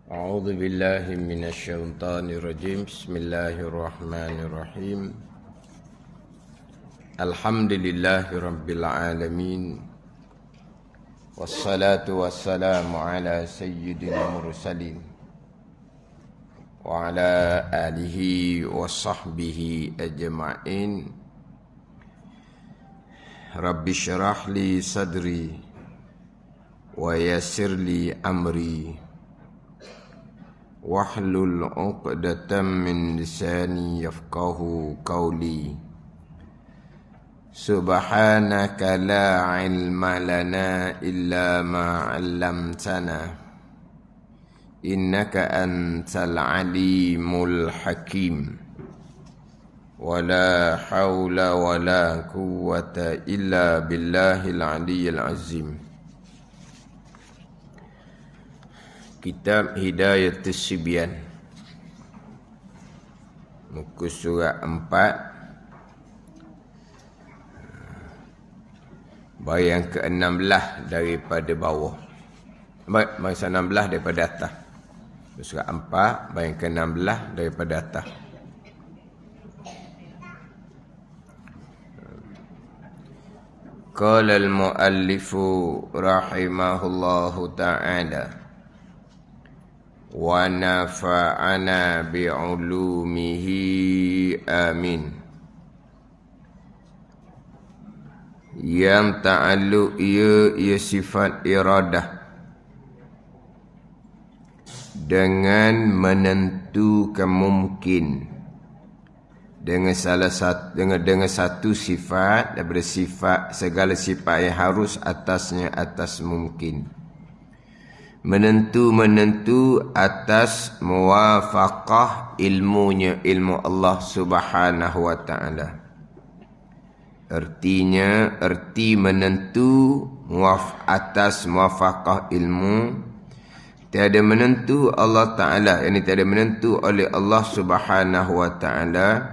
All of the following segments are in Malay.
أعوذ بالله من الشيطان الرجيم. بسم الله الرحمن الرحيم. الحمد لله رب العالمين، والصلاة والسلام على سيدنا المرسلين وعلى آله وصحبه أجمعين. رب اشرح لي صدري ويسر لي أمري واحلل عقدة من لساني يفقه قولي. سبحانك لا علم لنا إلا ما علمتنا إنك أنت العليم الحكيم. ولا حول ولا قوة إلا بالله العلي العظيم. Kitab Hidayatus Sibyan, muka surat 4, bayang ke-16 daripada bawah. Bayang 16 daripada atas. Surat 4, bayang ke-16 daripada atas. Qala al-muallifu rahimahullahu ta'ala wa nafa'ana bi'ulumihi amin. Yang ta'alluq ia sifat iradah dengan menentukan mungkin, dengan satu sifat daripada sifat, segala sifat yang harus atasnya atas mungkin. Menentu atas muwafaqah ilmunya, ilmu Allah Subhanahu wa ta'ala. Erti menentu atas muwafaqah ilmu. Tiada menentu Allah Ta'ala, yang tiada menentu oleh Allah Subhanahu wa ta'ala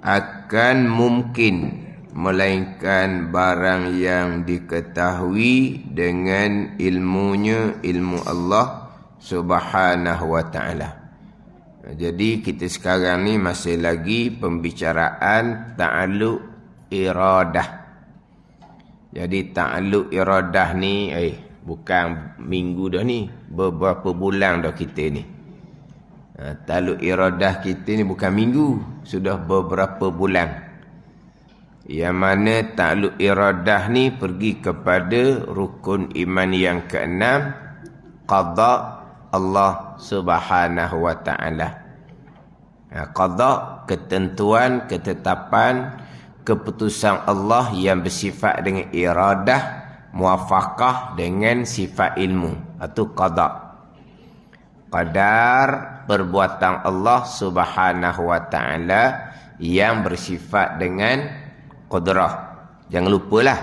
akan mungkin, melainkan barang yang diketahui dengan ilmunya, ilmu Allah Subhanahu wa ta'ala. Jadi kita sekarang ni masih lagi pembicaraan ta'alluq iradah. Jadi ta'alluq iradah ni bukan minggu dah ni, beberapa bulan dah kita ni. Ta'alluq iradah kita ni bukan minggu, sudah beberapa bulan. Yang mana ta'alluq iradah ni pergi kepada rukun iman yang ke-6, qada Allah Subhanahu wa ta'ala. Qada, ketentuan, ketetapan, keputusan Allah yang bersifat dengan iradah, muwafaqah dengan sifat ilmu, atau qada. Qadar, perbuatan Allah Subhanahu wa ta'ala yang bersifat dengan qudrah. Jangan lupalah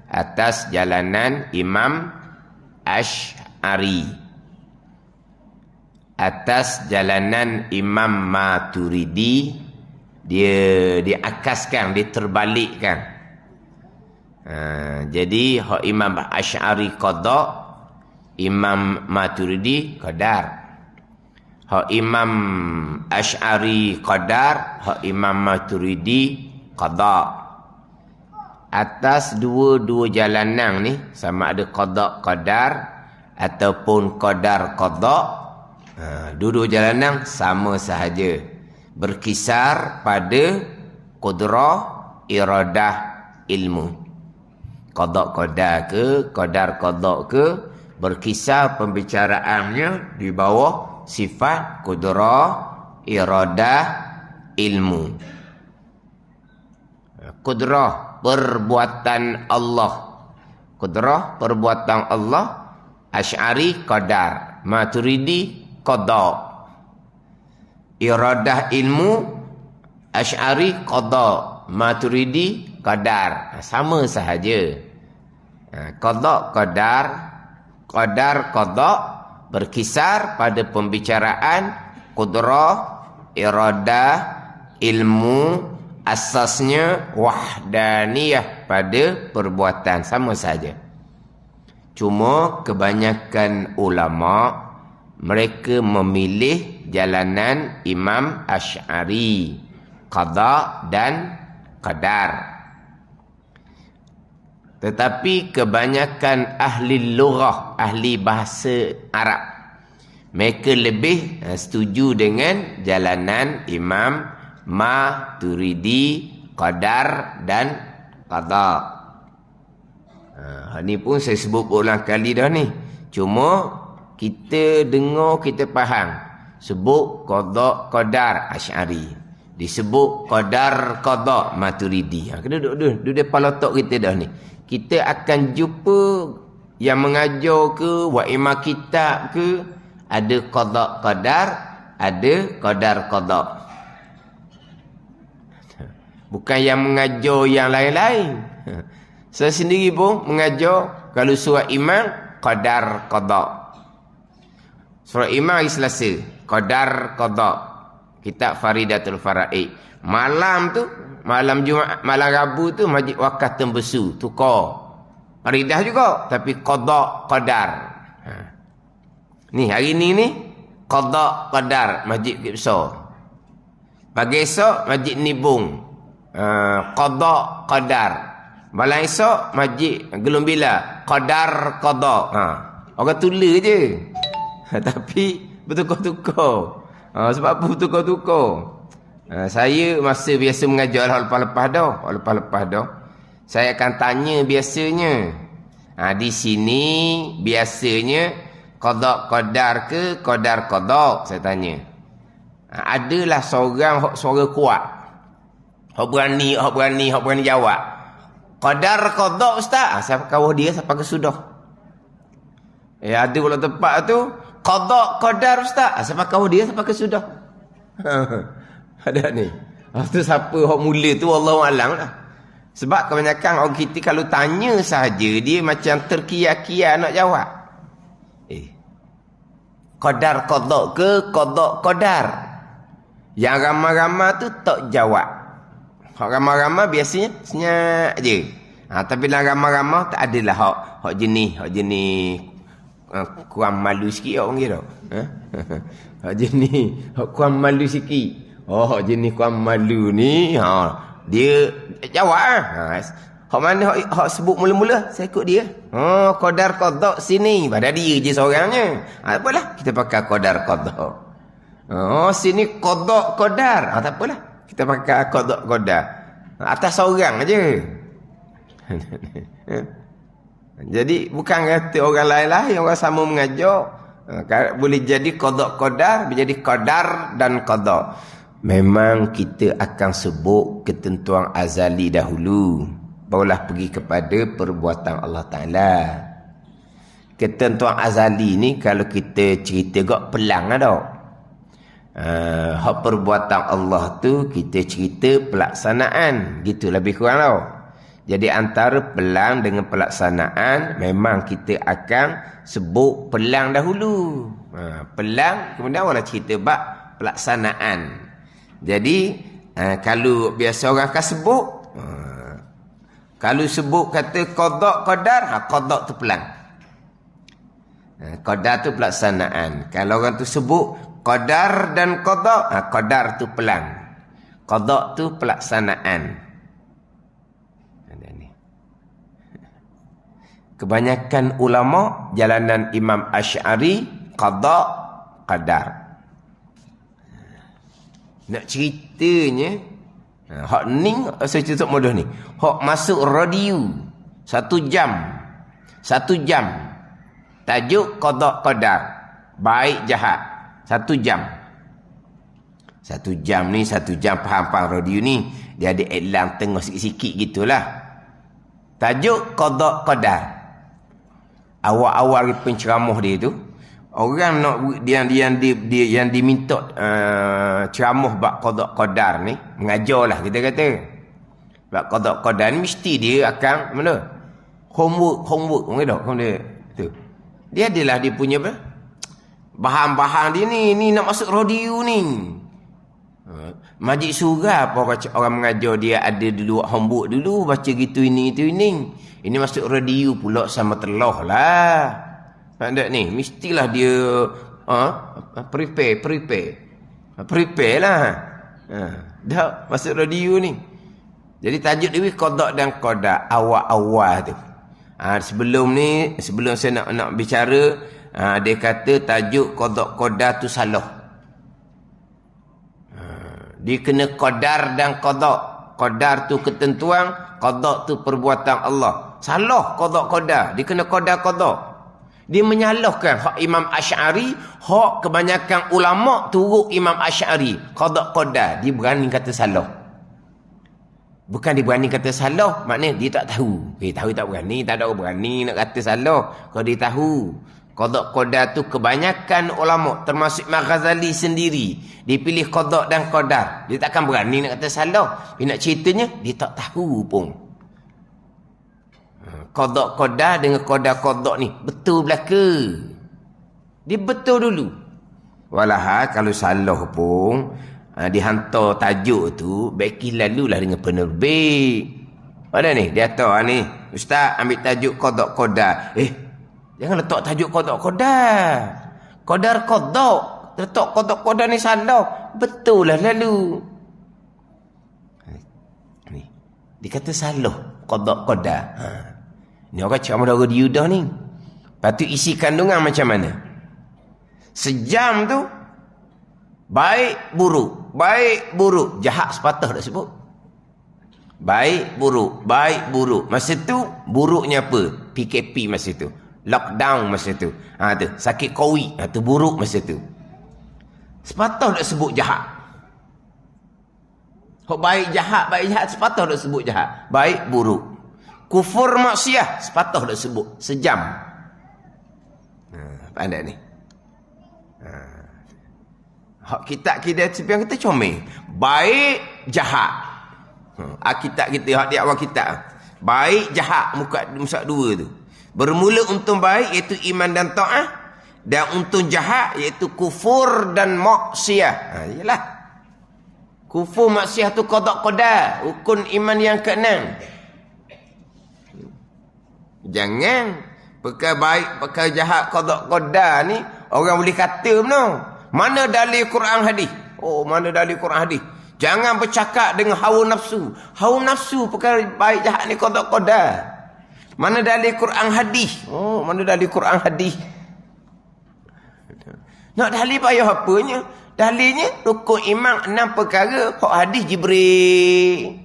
atas jalanan Imam Asy'ari, atas jalanan Imam Maturidi, dia diakaskan, dia terbalikkan. Jadi Imam Asy'ari qada, Imam Maturidi qadar. Imam Asy'ari qadar, Imam Maturidi qada. Atas dua-dua jalanan ni, sama ada qada qadar ataupun qadar qada, dua-dua jalanan sama sahaja, berkisar pada qudrah, iradah, ilmu. Qada qadar ke, qadar qada ke, berkisar pembicaraannya di bawah sifat qudrah, iradah, ilmu. Qudrah, perbuatan Allah. Qudrah, perbuatan Allah. Asy'ari qadar, Maturidi qada. Iradah, ilmu, Asy'ari qada, Maturidi qadar. Sama sahaja. Qada qadar, qadar qada, berkisar pada pembicaraan qudrah, iradah, ilmu, asasnya wahdaniyah pada perbuatan, sama saja. Cuma kebanyakan ulama mereka memilih jalanan Imam Asy'ari, qada dan qadar. Tetapi kebanyakan ahli lughah, ahli bahasa Arab, mereka lebih setuju dengan jalanan Imam Maturidi, qadar dan qada. Ni pun saya sebut berulang kali dah ni. Cuma kita dengar, kita faham. Sebut qada qadar Asy'ari, disebut qadar qada Maturidi. Kena duduk depan otak kita dah ni. Kita akan jumpa yang mengajar ke, wa imam kitab ke, ada qada qadar, ada qadar qada. Bukan yang mengajar yang lain-lain. Saya sendiri pun mengajar kalau surah imam qadar qada. Surah imam hari Selasa qadar qada. Kitab Faridatul Faraid. Malam tu, malam Jumaat, malam Rabu tu Masjid Wakaf Tembesu tukar. Faridah juga tapi qada qadar. Ni hari ni qada qadar Masjid Bukit Besar. Pagi esok Masjid Nibung. Qada qadar. Malam esok Masjid Gelung Bila, qadar qada. Orang tulis je. Tapi bertukar-tukar. Sebab apa bertukar-tukar? Saya masa biasa mengajar lepas-lepas dah. Saya akan tanya biasanya. Di sini biasanya qada qadar ke qadar qada, saya tanya. Adalah seorang suara kuat. Hak berani jawab. Qadar qada ustaz. Siapa kawah dia sampai ke sudah. Ada pula tempat tu qada qadar ustaz. Siapa kawah dia sampai ke sudah. Ada ni. Tu siapa hak mula tu wallahu alam lah. Sebab kebanyakan orang kita kalau tanya saja dia macam terkia-kia nak jawab. Qadar qada ke qada qadar. Yang ramai-ramai tu tak jawab. Hak ramai-ramai biasanya senyap je. Tapi dalam ramai-ramai tak adalah hak jenis kurang malu sikit orang kira. Hak jenis hak kurang malu sikit. Hak jenis kurang malu ni, dia jawab. Hak mana hak sebut mula-mula, saya ikut dia. Qadar qada sini, pada dia je seorangnya. Apalah, kita pakai qadar qada. Sini qada qadar. Tak apalah, kita pakai qada qadar. Atas seorang aja. Jadi bukan kata orang lain-lain, orang sama mengajar. Boleh jadi qada qadar, boleh jadi qadar dan qada. Memang kita akan sebut ketentuan azali dahulu, barulah pergi kepada perbuatan Allah Ta'ala. Ketentuan azali ni kalau kita cerita gak pelang ada. Hak perbuatan Allah tu kita cerita pelaksanaan, gitu lebih kurang tau. Jadi antara pelang dengan pelaksanaan memang kita akan sebut pelang dahulu. Pelang kemudian orang cerita bab pelaksanaan. Jadi kalau biasa orang akan sebut, kalau sebut kata qada qadar, qada tu pelang. Qadar tu pelaksanaan. Kalau orang tu sebut qadar dan qada, qadar tu pelang. Qada tu pelaksanaan. Kebanyakan ulama jalanan Imam Asy'ari qada qadar. Nak ceritanya, hak ni saya cerita mudah ni. Hak masuk radio 1 jam. 1 jam. Tajuk qada qadar. Baik jahat. 1 jam. 1 jam ni 1 jam faham-faham radio ni. Dia ada iklan tengah sikit-sikit gitulah. Tajuk qada qadar. Awal-awal penceramah dia tu, orang nak yang diminta ceramah bab qada qadar ni, mengajarlah kita kata. Bab qada qadar ni mesti dia akan mana? Homework dia tu. Dia adalah dia punya bahan-bahan dia ni nak masuk radio ni. Majlis surah apa orang mengajar dia ada dulu homework dulu, baca gitu ini. Ini masuk radio pula sama telah lah. Tak ni, mestilah dia Prepare lah. Dah masuk radio ni. Jadi tajuk dia qada dan qadar awal-awal tu. Sebelum saya nak bicara, dia kata tajuk qada qadar tu salah. Dia kena qadar dan qada. Qadar tu ketentuan, qada tu perbuatan Allah. Salah qada qadar. Dia kena qadar qada. Dia menyalahkan hak Imam Asy'ari, hak kebanyakan ulama turut Imam Asy'ari. Qada qadar, dia berani kata salah. Bukan dia berani kata salah, maknanya dia tak tahu. Tahu tak berani, tak ada orang berani nak kata salah. Kalau dia tahu. Qada qadar tu kebanyakan ulama, termasuk Imam Ghazali sendiri, dia pilih qada dan qadar. Dia takkan berani nak kata salah. Dia nak ceritanya, dia tak tahu pun. Qada qadar dengan qada ni betul belaka. Dia betul dulu. Walahal kalau salah pun, dihantar tajuk tu, baiki lalulah dengan penerbit. Mana ni? Dia hantar ni. Ustaz, ambil tajuk qada qadar. Jangan letak tajuk qada qadar. Qadar qada. Letak qada qadar ni salah. Betul lah lalu. Ni. Dia kata salah qada qadar. Ni orang cakap sama dia dah ni. Lepas tu isi kandungan macam mana? Sejam tu, baik buruk. Baik buruk. Jahat sepatah tak sebut. Baik buruk. Baik buruk. Masa tu, buruknya apa? PKP masa tu. Lockdown masa tu. Tu sakit COVID. Tu buruk masa tu. Sepatah tak sebut jahat. Baik jahat sepatah tak sebut jahat. Baik buruk. Kufur maksiat sepatah tak sebut. Sejam. Pandai ni. Hak kitab kita yang kita comel. Baik jahat. Kitab kita, hak di awal kitab. Baik jahat muka dua tu. Bermula untung baik iaitu iman dan ta'ah, dan untung jahat iaitu kufur dan maksiat. Yalah. Kufur maksiat tu qada qadar, rukun iman yang keenam. Jangan perkara baik, perkara jahat, qada qadar ni orang boleh kata mana dalil Quran hadis? Mana dalil Quran hadis? Jangan bercakap dengan hawa nafsu. Hawa nafsu perkara baik jahat ni qada qadar. Mana dalil Quran hadis? Mana dalil Quran hadis? Nak dalil payah apanya? Dalilnya rukun iman 6 perkara, hak hadis Jibril.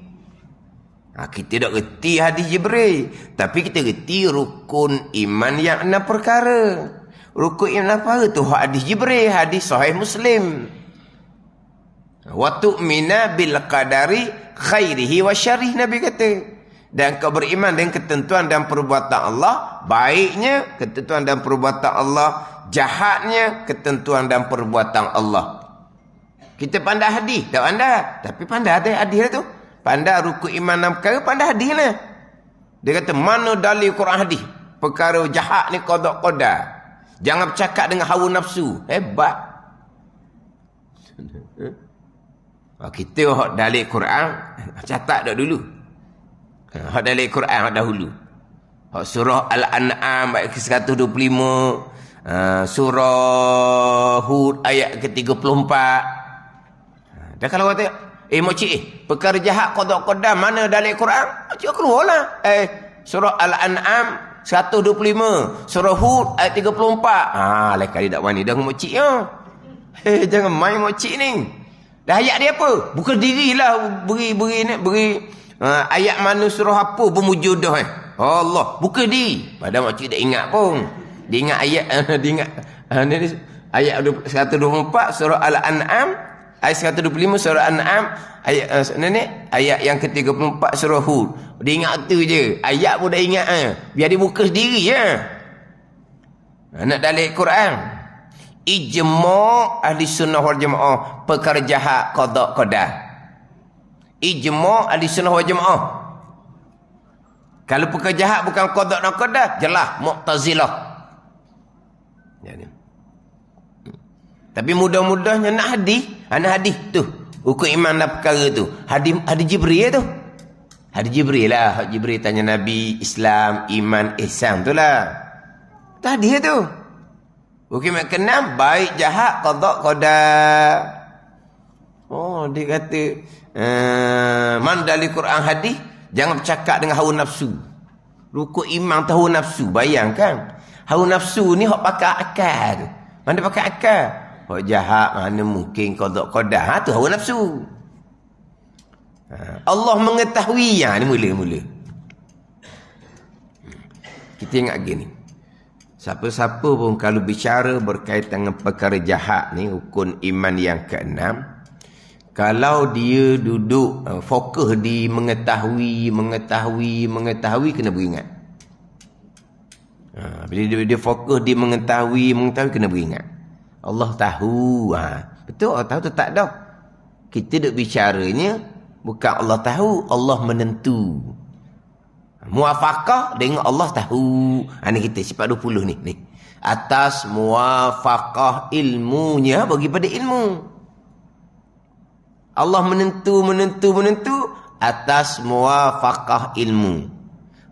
Kita tak reti hadis Jibril, tapi kita reti rukun iman yang 6 perkara. Rukun iman apa tu? Hadis Jibril, hadis sahih Muslim. Wa tu'mina bil qadari khairihi wa syarrihi, Nabi kata. Dan kau beriman dengan ketentuan dan perbuatan Allah, baiknya ketentuan dan perbuatan Allah, jahatnya ketentuan dan perbuatan Allah. Kita pandai hadis, tak pandai, tapi pandai ada hadis tu. Pandai rukun iman 6 perkara, pandai hadis lah. Dia kata mana dalil Quran hadis? Perkara jahat ni qada qadar. Jangan bercakap dengan hawa nafsu. Hebat. Kita hak dalil Quran catat dak dulu. Hak dalil Quran hak dahulu. Hak surah Al-An'am ayat ke-125, surah Hud ayat ke-34. Dan kalau kata makcik perkara jahat qada qadar mana dalil Quran? Makcik keluarlah. Surah Al-An'am 125, surah Hud ayat 34. Lain kali tak wani dah makcik ya. Jangan main makcik ni. Dah ayat dia apa? Bukan dirilah beri ayat mana surah apa bermujudah Allah. Bukan di. Padahal makcik tak ingat pun. Dia ingat ayat ayat 124 surah Al-An'am, ayat 125 surah Al-An'am, ayat yang ke-34 surah Hud. Dia ingat tu je. Ayat pun dah ingat. Biar dia buka sendiri ya. Nak dalil Quran. Ijma' ahli sunnah wal jamaah perkara jahat qada qadar. Ijma' ahli sunnah wal jamaah. Kalau perkara jahat bukan qada dan qadar, jelas Mu'tazilah. Jadi. Tapi mudah-mudahnya nak hadis tu. Hukum iman dan perkara tu. Hadis Jibril tu. Hadis Jibril lah. Jibril tanya Nabi, Islam, iman, ihsan tu lah. Tadi tu. Hukuman keenam, baik jahat, qada, qadar. Oh, dia kata, man dari Quran hadis, jangan bercakap dengan hawa nafsu. Rukun iman tu hawa nafsu. Bayangkan. Hawa nafsu ni hok pakai akal tu. Mana pakai akal? Hok jahat, mana mungkin qada, qadar. Tu hawa nafsu. Allah mengetahui yang ni mula-mula. Kita ingat gini. Siapa-siapa pun kalau bicara berkaitan dengan perkara jahat ni, rukun iman yang keenam, kalau dia duduk fokus di mengetahui, kena beringat. Bila dia fokus di mengetahui, kena beringat. Allah tahu. Betul, Allah tahu tu tak dah. Kita duk bicaranya, bukan Allah tahu, Allah menentu. Muwafaqah dengan Allah tahu. Ni kita sifat 20 ni. Atas muwafaqah ilmunya bagi pada ilmu. Allah menentu atas muwafaqah ilmu.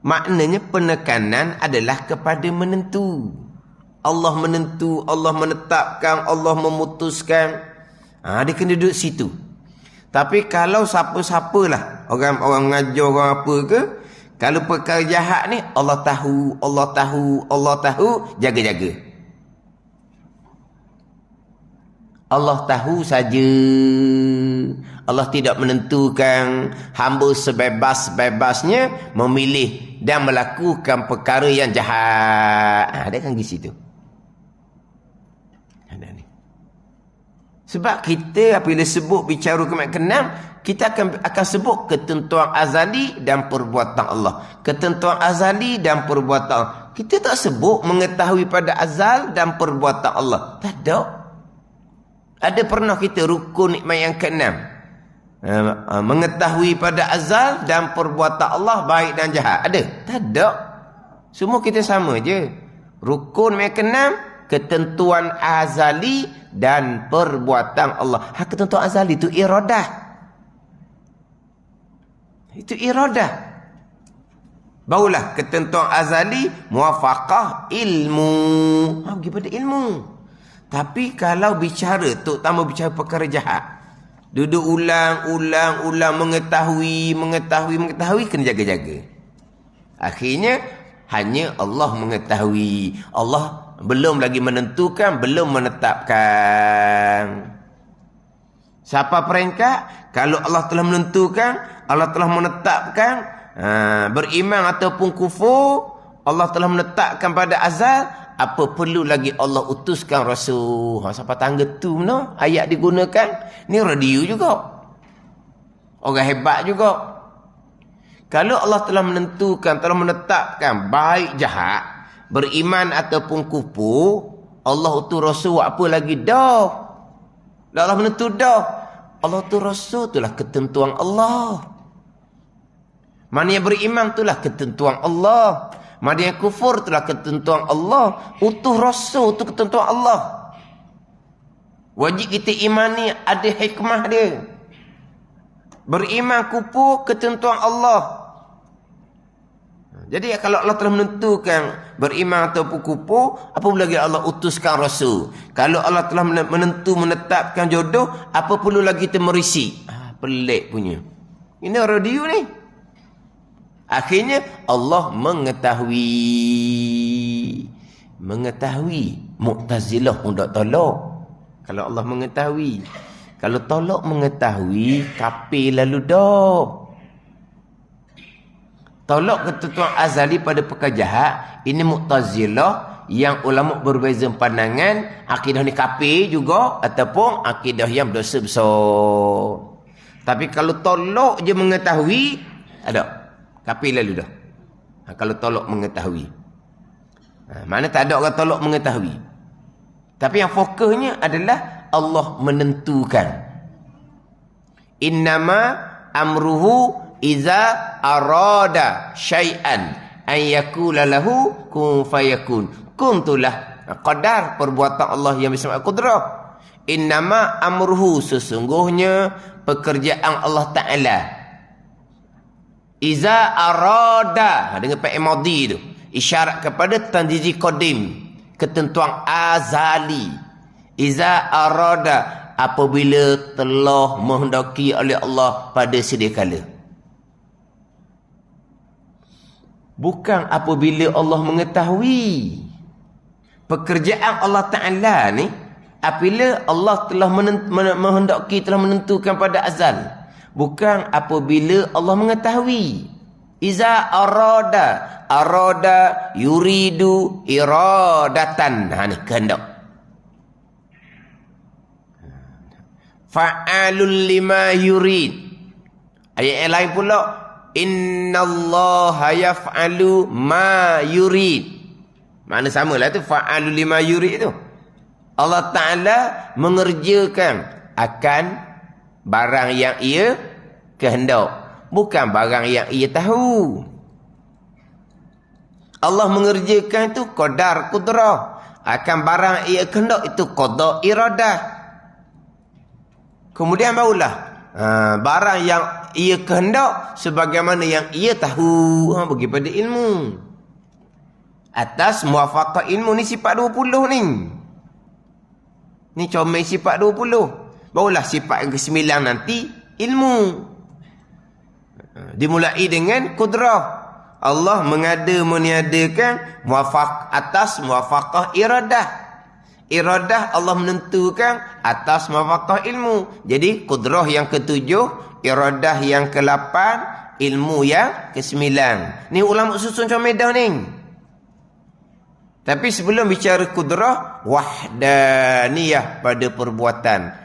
Maknanya penekanan adalah kepada menentu. Allah menentu, Allah menetapkan, Allah memutuskan. Dia kena duduk situ. Tapi kalau siapa-siapalah, orang mengajar, orang apa ke, kalau perkara jahat ni, Allah tahu, jaga-jaga. Allah tahu saja. Allah tidak menentukan hamba sebebas-bebasnya memilih dan melakukan perkara yang jahat. Dia kan di situ. Sebab kita apabila sebut bicara hukuman keenam, kita akan sebut ketentuan azali dan perbuatan Allah. Ketentuan azali dan perbuatan Allah. Kita tak sebut mengetahui pada azal dan perbuatan Allah. Tak ada. Ada pernah kita rukun nikmat yang keenam, mengetahui pada azal dan perbuatan Allah baik dan jahat. Ada? Tak ada. Semua kita sama je. Rukun nikmat yang keenam, ketentuan azali dan perbuatan Allah. Ketentuan azali itu iradah. Itu iradah. Barulah ketentuan azali muwafaqah ilmu. Bagi pada ilmu. Tapi kalau bicara, terutama bicara perkara jahat, duduk ulang, mengetahui, kena jaga-jaga. Akhirnya hanya Allah mengetahui. Allah belum lagi menentukan, belum menetapkan. Siapa peringkat? Kalau Allah telah menentukan, Allah telah menetapkan, beriman ataupun kufur, Allah telah menetapkan pada azal, apa perlu lagi Allah utuskan Rasul? Siapa tangga tu no? Ayat digunakan. Ni radio juga. Orang hebat juga. Kalau Allah telah menentukan, telah menetapkan baik jahat, beriman ataupun kufur, Allah utus Rasul apa lagi dah? Allah menentu dah. Allah utus Rasul itulah ketentuan Allah. Mana yang beriman itulah ketentuan Allah. Mana yang kufur itulah ketentuan Allah. Utus Rasul itu ketentuan Allah. Wajib kita imani, ada hikmah dia. Beriman kufur ketentuan Allah. Jadi kalau Allah telah menentukan beriman ataupun kufur, apa lagi Allah utuskan Rasul? Kalau Allah telah menetapkan jodoh, apa perlu lagi kita merisi? Pelik punya. Ini radio ni. Akhirnya Allah mengetahui. Mu'tazilah pun tak tolak. Kalau Allah mengetahui. Kalau tolak mengetahui, kafir lalu dah. Tolak ketentuan azali pada perkara jahat, ini Mu'tazilah yang ulama berbeza pandangan, akidah ni kafir juga ataupun akidah yang berdosa besar. Tapi kalau tolak je mengetahui, ada kafir lalu dah. Kalau tolak mengetahui. Mana tak ada orang tolak mengetahui. Tapi yang fokusnya adalah Allah menentukan. Innama amruhu iza arada syai'an an yakula lahu kun fayakun. Kun itulah qadar perbuatan Allah yang bersama qudrah. Innama amruhu, sesungguhnya pekerjaan Allah Ta'ala. Iza arada, dengan fi'il madhi tu, isyarat kepada tanjizi qadim, ketentuan azali. Iza arada, apabila telah menghendaki oleh Allah pada sedia kala. Bukan apabila Allah mengetahui. Pekerjaan Allah Ta'ala ni, apabila Allah telah menghendaki, telah menentukan pada azal. Bukan apabila Allah mengetahui. Iza arada yuridu iradatan. Ni kehendak. Fa'alul lima yurid. Ayat yang lain pula, innallaha yaf'alu ma yurid. Makna samalah tu, fa'alul lima yurid tu. Allah Ta'ala mengerjakan akan barang yang ia kehendak, bukan barang yang ia tahu. Allah mengerjakan itu qadar qudrah, akan barang ia kehendak itu qada iradah. Kemudian barulah barang yang ia kehendak sebagaimana yang ia tahu, bagi pada ilmu. Atas muwafaqah ilmu ni sifat 20 ni. Ni comel sifat 20. Barulah sifat yang ke-9 nanti ilmu. Dimulai dengan kudrah. Allah meniadakan atas muwafaqah iradah. Iradah Allah menentukan atas muwafaqah ilmu. Jadi kudrah yang ke-7, iradah yang ke-8, ilmu yang ke-9. Ni ulama susun comel dah ni. Tapi sebelum bicara kudrah, wahdaniyah pada perbuatan,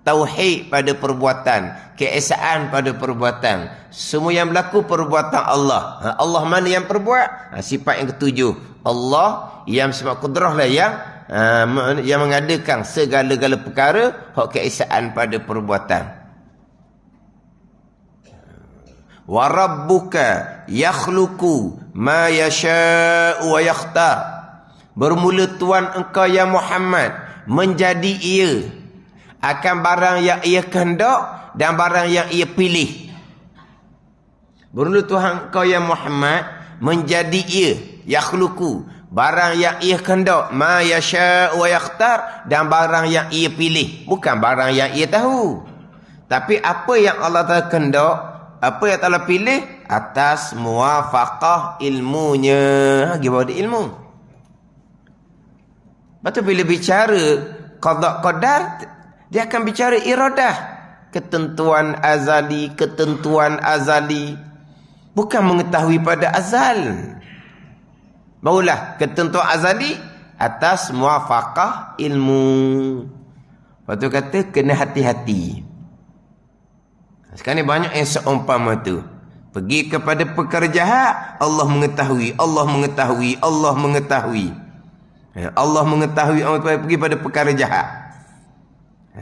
tauhid pada perbuatan, keesaan pada perbuatan. Semua yang berlaku perbuatan Allah. Allah mana yang perbuat? Sifat yang ke-7. Allah yang sifat kudrah lah yang mengadakan segala-gala perkara, hak keesaan pada perbuatan. Wa rabbuka yakhluqu ma yasha'u wa yakhtar. Bermula Tuhan engkau ya Muhammad menjadi ia akan barang yang ia kehendak dan barang yang ia pilih. Bermula Tuhan engkau ya Muhammad menjadi ia, yakhluqu, barang yang ia kehendak, ma yasha'u wa yakhtar, dan barang yang ia pilih, bukan barang yang ia tahu. Tapi apa yang Allah Ta'ala kehendak, apa yang Allah pilih, atas muwafaqah ilmunya. Gimana ilmu? Lepas tu bila bicara qada qadar, dia akan bicara iradah, ketentuan azali, bukan mengetahui pada azal. Barulah ketentuan azali atas muwafaqah ilmu. Lepas tu kata kena hati-hati. Sekarang ni banyak yang seumpama tu. Pergi kepada perkara jahat, Allah mengetahui. Allah mengetahui orang pergi pada perkara jahat.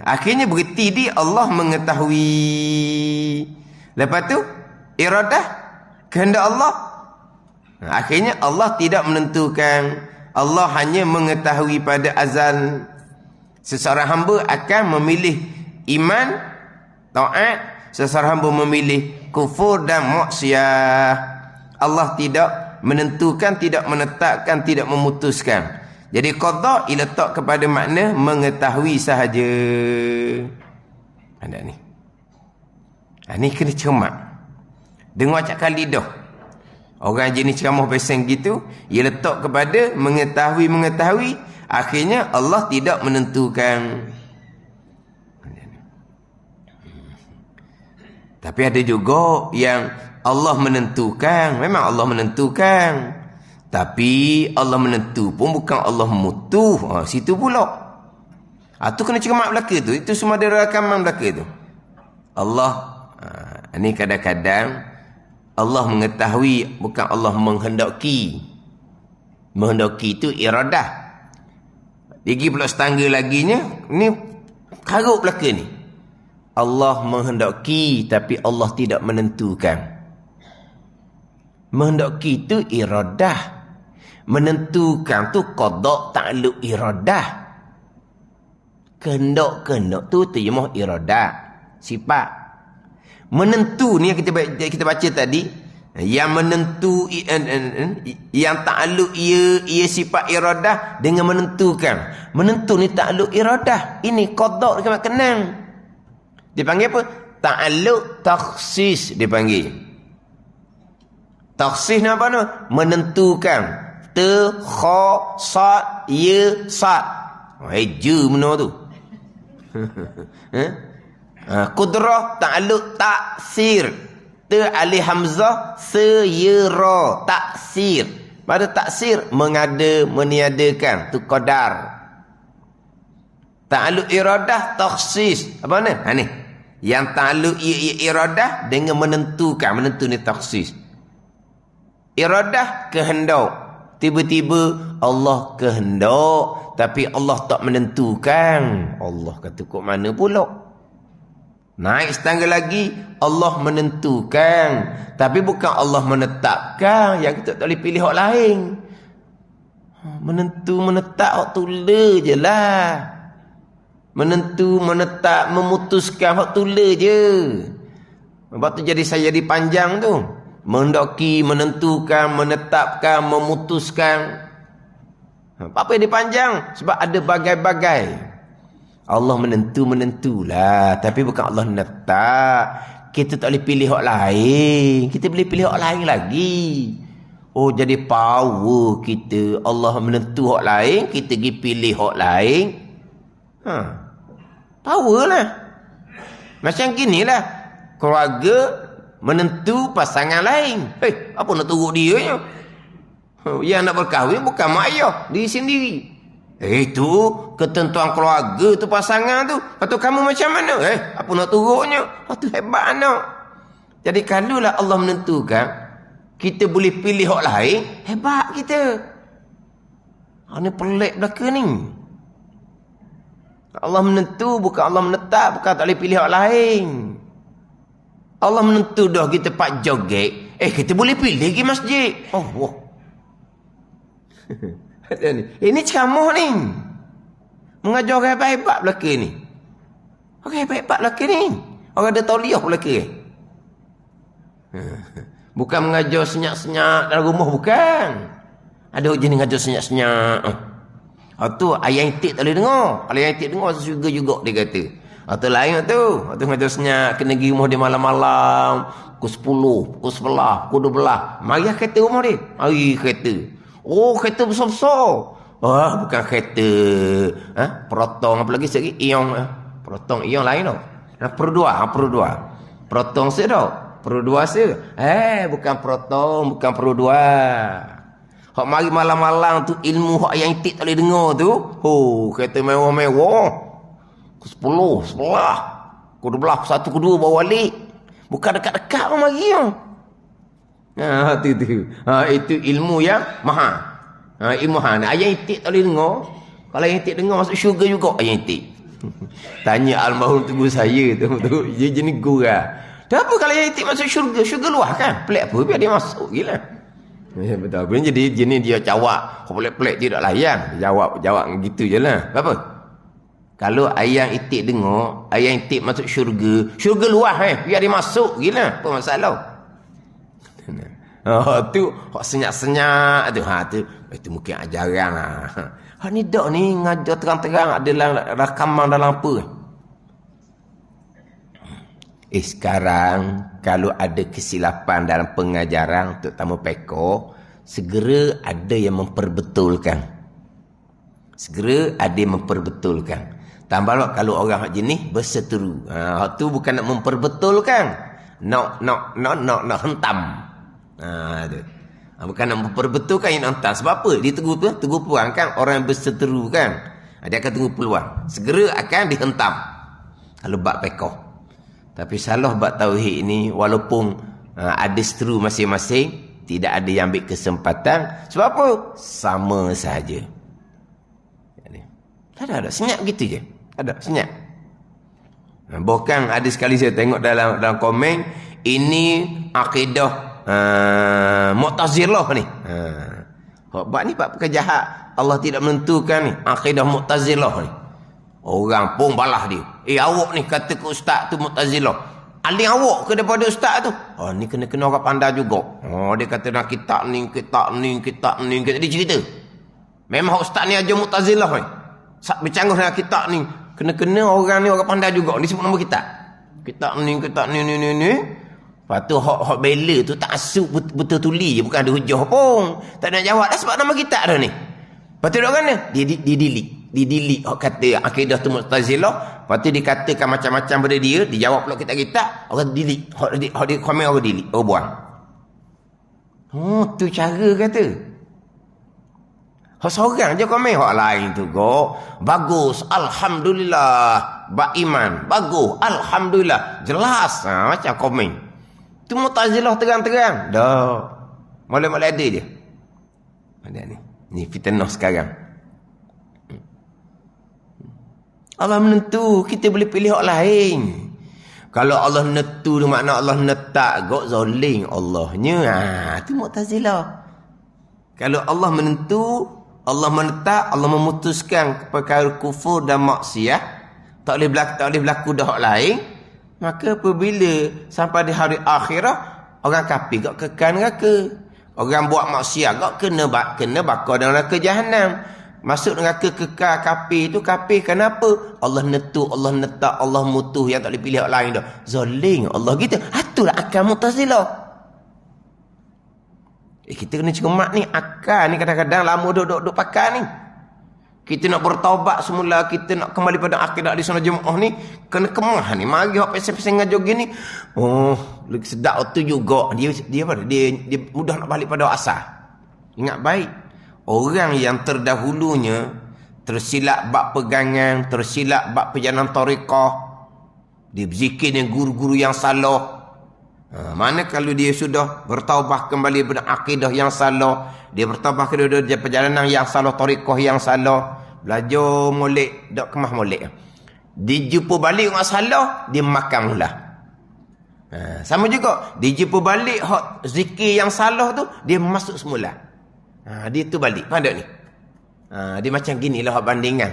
Akhirnya berhenti di Allah mengetahui. Lepas tu iradah, kehendak Allah. Akhirnya Allah tidak menentukan. Allah hanya mengetahui pada azal. Seseorang hamba akan memilih iman, taat. Seseorang hamba memilih kufur dan maksiat. Allah tidak menentukan, tidak menetapkan, tidak memutuskan. Jadi qada diletak kepada makna mengetahui sahaja. Ada ni. Ni kena cermat. Dengar cakap lidah. Orang jenis ceramah pesan gitu, ia letak kepada mengetahui. Akhirnya Allah tidak menentukan. Tapi ada juga yang Allah menentukan. Memang Allah menentukan. Tapi Allah menentu pun bukan Allah memutu. Situ pula. Tu kena cermat belaka tu. Itu semua ada rakaman belaka tu. Allah, ni kadang-kadang Allah mengetahui, bukan Allah menghendaki. Menghendaki itu iradah. Lagi pula setangga laginya, ni karut belaka ni. Allah menghendaki, tapi Allah tidak menentukan. Menghendaki itu iradah. Menentukan tu qada ta'alluq iradah. Kehendak tu terjemah iradah, sifat. Menentu ni yang kita baca tadi, Yang menentu yang takluk ia sifat iradah dengan menentukan. Menentu ni takluk iradah. Ini qada dekat kenang. Dipanggil apa? Takluk takhsis dipanggil. Takhsis ni apa tu? Menentukan. Ta kha sa ya sa. Je mana tu? Qudrah takluk taksir. Alif hamzah seyera taksir. Pada taksir mengada meniadakan tu qadar. Ta'alluq iradah takhsis. Apa ni? Ha ni. Yang ta'alluq iradah dengan menentukan. Menentu ni takhsis. Iradah kehendak. Tiba-tiba Allah kehendak tapi Allah tak menentukan. Allah kata kok mana pula? Naik setangga lagi, Allah menentukan. Tapi bukan Allah menetapkan. Yang kita tak boleh pilih orang lain. Menentu, menetap, hak tula je lah. Menentu, menetap, memutuskan, hak tula je. Sebab tu jadi saya jadi panjang tu. Mendaki, menentukan, menetapkan, memutuskan. Apa yang dipanjang? Sebab ada bagai-bagai. Allah menentulah. Tapi bukan Allah menetap. Kita tak boleh pilih hak lain. Kita boleh pilih hak lain lagi. Oh, jadi power kita. Allah menentu hak lain. Kita pergi pilih hak lain. Power lah. Macam gini lah. Keluarga menentu pasangan lain. Apa nak turut dia je? Yang nak berkahwin bukan mak ayah. Diri sendiri. Itu ketentuan keluarga tu pasangan tu. Lepas kamu macam mana? Apa nak turutnya? Itu hebat anak. Jadi kalaulah Allah menentukan, kita boleh pilih hak lain, hebat kita. Ini pelik belaka ni. Allah menentu, bukan Allah menetap, bukan tak boleh pilih hak lain. Allah menentu dah kita pak joget. Kita boleh pilih pergi masjid. Oh. Ini ceramah ni. Mengajar orang hebat-hebat belaka ni. Orang hebat-hebat belaka ni. Orang ada tauliah belaka. Bukan mengajar senyap-senyap dalam rumah, bukan. Ada jenis mengajar senyap-senyap. Itu ayat itik tak boleh dengar. Kalau ayat itik dengar, surga juga dia kata. Itu lain tu. Itu mengajar senyap, kena pergi rumah dia malam-malam. Pukul 10, pukul 11, pukul 12. Mari kereta rumah dia. Mari kereta. Oh, kereta besar-besar. Bukan kereta. Protong apa lagi sekali? Ion. Protong, ion lain tau. Pro 2. Protong se tau. Pro 2 se. Bukan protong, bukan pro 2. Hak mari malam-malam tu ilmu hak yang itik tak boleh dengar tu. Kereta mewah-mewah. 10, 11, 12, 1, 2 bawa balik. Bukan dekat-dekat pun mari tu. Itu ilmu yang mahal. Ilmu mahal. Ayat itik tak boleh dengar. Kalau ayat itik dengar masuk syurga juga ayat itik. Tanya almarhum tunggu saya tu. Dia jenis gurau. Kenapa kalau ayat itik masuk syurga? Syurga luar kan? Pelik apa? Biar dia masuk. Gila. Betul. Jadi jenis dia jawab. Pelik-pelik dia tak layan. Jawab gitu je lah. Apa? Kalau ayat itik dengar, ayat itik masuk syurga. Syurga luar. Biar dia masuk. Gila. Apa masalah? Tu senyap-senyap tu. Itu mungkin ajaran lah. Ni dak ni ngajar terang-terang ada rakaman dalam apa. Sekarang kalau ada kesilapan dalam pengajaran terutama peko, segera ada yang memperbetulkan. Tambah kalau orang jenis berseteru. Tu bukan nak memperbetulkan. Nak hentam. Tu. Bukan nak memperbetulkan yang hentam. Sebab apa? Dia tunggu peluang kan. Orang yang berseteru kan. Dia akan tunggu peluang. Segera akan dihentam. Kalau bab pekoh. Tapi salah bab tauhid ini, walaupun ada seteru masing-masing, tidak ada yang ambil kesempatan. Sebab apa? Sama saja. Ada. Senyap gitu je. Ada, senyap. Bahkan ada sekali saya tengok dalam komen, ini akidah Mu'tazilah ni. Bab ni bab kejahat. Allah tidak menentukan ni. Akidah Mu'tazilah ni. Orang pun balah dia. Awak ni kata ke ustaz tu Mu'tazilah. Aling awak ke daripada ustaz tu? Ni kena orang pandai juga. Oh, dia kata nak kita ni. Dia cerita. Memang ustaz ni ajar Mu'tazilah ni. Bercanggah dengan kita ni. Kena-kena orang ni orang pandai juga. Dia sebut nama kita. Kita ni. Lepas tu hak bela tu tak asuk betul tuli je. Bukan ada hujah pun. Tak nak jawab dah sebab nama kita dah ni. Lepas tu kan dia didilik. Hak kata akidah tu Mu'tazilah. Lepas tu dikatakan macam-macam pada dia. Dijawab pula kita. Orang didilik. Hak dia komen orang didilik. Orang buang. Oh, tu cara kata. Hak seorang je komen. Hak lain tu go. Bagus. Alhamdulillah. Beriman. Bagus. Alhamdulillah. Jelas. Macam komen. Tu Mu'tazilah terang-terang. Dah. Mulai-mulai ada je. Ada ni. Ni fitnah sekarang. Allah menentu. Kita boleh pilih hak lain. Kalau Allah menentu tu makna Allah netak. Gok zoling Allahnya. Tu Mu'tazilah. Kalau Allah menentu, Allah menetap, Allah memutuskan perkara kufur dan maksiat, tak boleh berlaku dah hak lain, maka apabila sampai di hari akhirah, orang kafir gak kekal neraka. Orang buat maksiat gak kena bakar dalam neraka jahanam. Masuk neraka kekal kafir tu kafir kenapa? Allah netu, Allah netap, Allah mutuh yang tak boleh pilih hak lain dah. Zalim Allah gitu. Itulah akal Mu'tazilah. Kita kena cermat ni. Akal ni kadang-kadang lama duduk pakai ni. Kita nak bertaubat semula. Kita nak kembali pada akidah di sana jemaah ni. Kena kemah ni. Mari orang pesen-pesen ngajar gini. Oh, lagi sedap tu juga. Dia mudah nak balik pada asal. Ingat baik. Orang yang terdahulunya tersilap bab pegangan, tersilap bab perjalanan tariqah. Dia berzikir dengan guru-guru yang salah. Mana kalau dia sudah bertaubah kembali pada akidah yang salah, dia bertaubah kembali dari perjalanan yang salah, tariqah yang salah, belajar molek, dak kemah molek. Dijumpa balik orang salah, dia makan pula. Sama juga, dijumpa balik hak zikir yang salah tu, dia masuk semula. Dia tu balik, faham tak ni? Dia macam ginilah hak bandingan.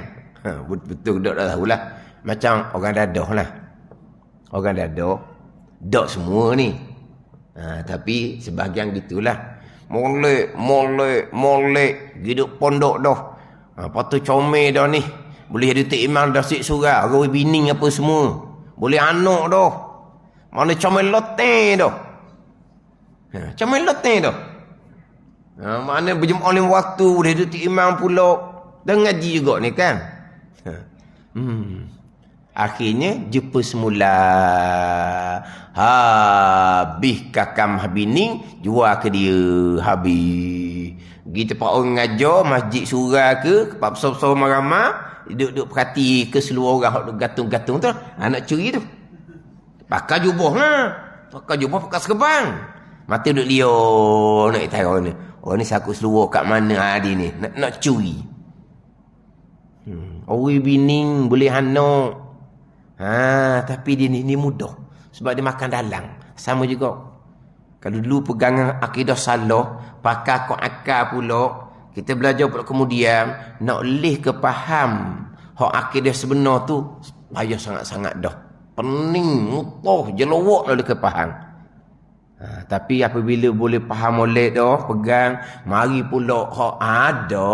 Betul dak tahulah. Macam orang dadah lah. Orang dadah dok semua ni. Tapi sebahagian gitulah. Molek. Hidup pondok dah. Lepas tu comel dah ni. Boleh ada tek imam dah sik surah. Rawi bining apa semua. Boleh anak dah. Mana comel loteng dah. Comel loteng dah. Mana berjemaah lima waktu. Boleh ada tek imam pula. Dan ngaji juga ni kan. Akhirnya jumpa semula. Habis kakam habining, jual ke dia habis. Gitu pak orang ngajar masjid surah ke, pak besar-besar ramai duduk perhati ke seluruh orang hok gatung-gatung tu, anak curi tu. Pakai jubah lah. Pakai serban. Mata duduk liar nak tahu ni. Oh ni saku seluruh kat mana hari ni? Nak curi. Orang bining boleh anak. Tapi dia ni mudah. Sebab dia makan dalang. Sama juga. Kalau dulu pegangan akidah salah, pakai akal pula, kita belajar pula kemudian, nak leh ke faham hak akidah sebenar tu, payah sangat-sangat dah. Pening, mutuh, jelawak lalu ke faham. Tapi apabila boleh faham oleh dah, pegang, mari pula hak ada.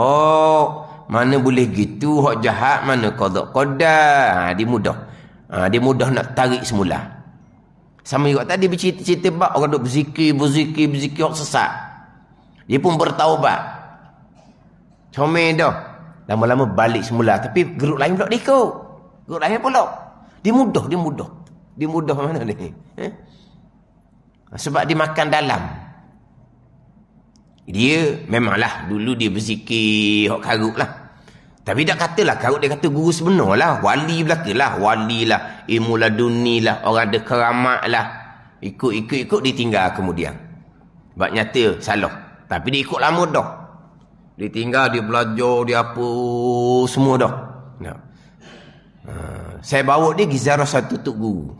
Mana boleh gitu, hak jahat, mana qada. Dia mudah. Dia mudah nak tarik semula. Sama juga tadi bercerita-cerita bab orang duk berzikir hak sesat. Dia pun bertaubat. Comel dah. Lama-lama balik semula. Tapi geruk lain pula dia ikut. Geruk lain pula. Dia mudah. Dia mudah mana ni? Sebab dia makan dalam. Dia memanglah dulu dia berzikir hak karut lah. Tapi tak katalah karut, dia kata guru sebenar lah. Wali belakalah. Wali lah. Ilmu laduni lah. Orang ada keramat lah. Ikut ditinggal kemudian. Sebab nyata salah. Tapi dia ikut lama dah. Dia tinggal, dia belajar, dia apa semua dah. Saya bawa dia pergi ziarah satu tok guru.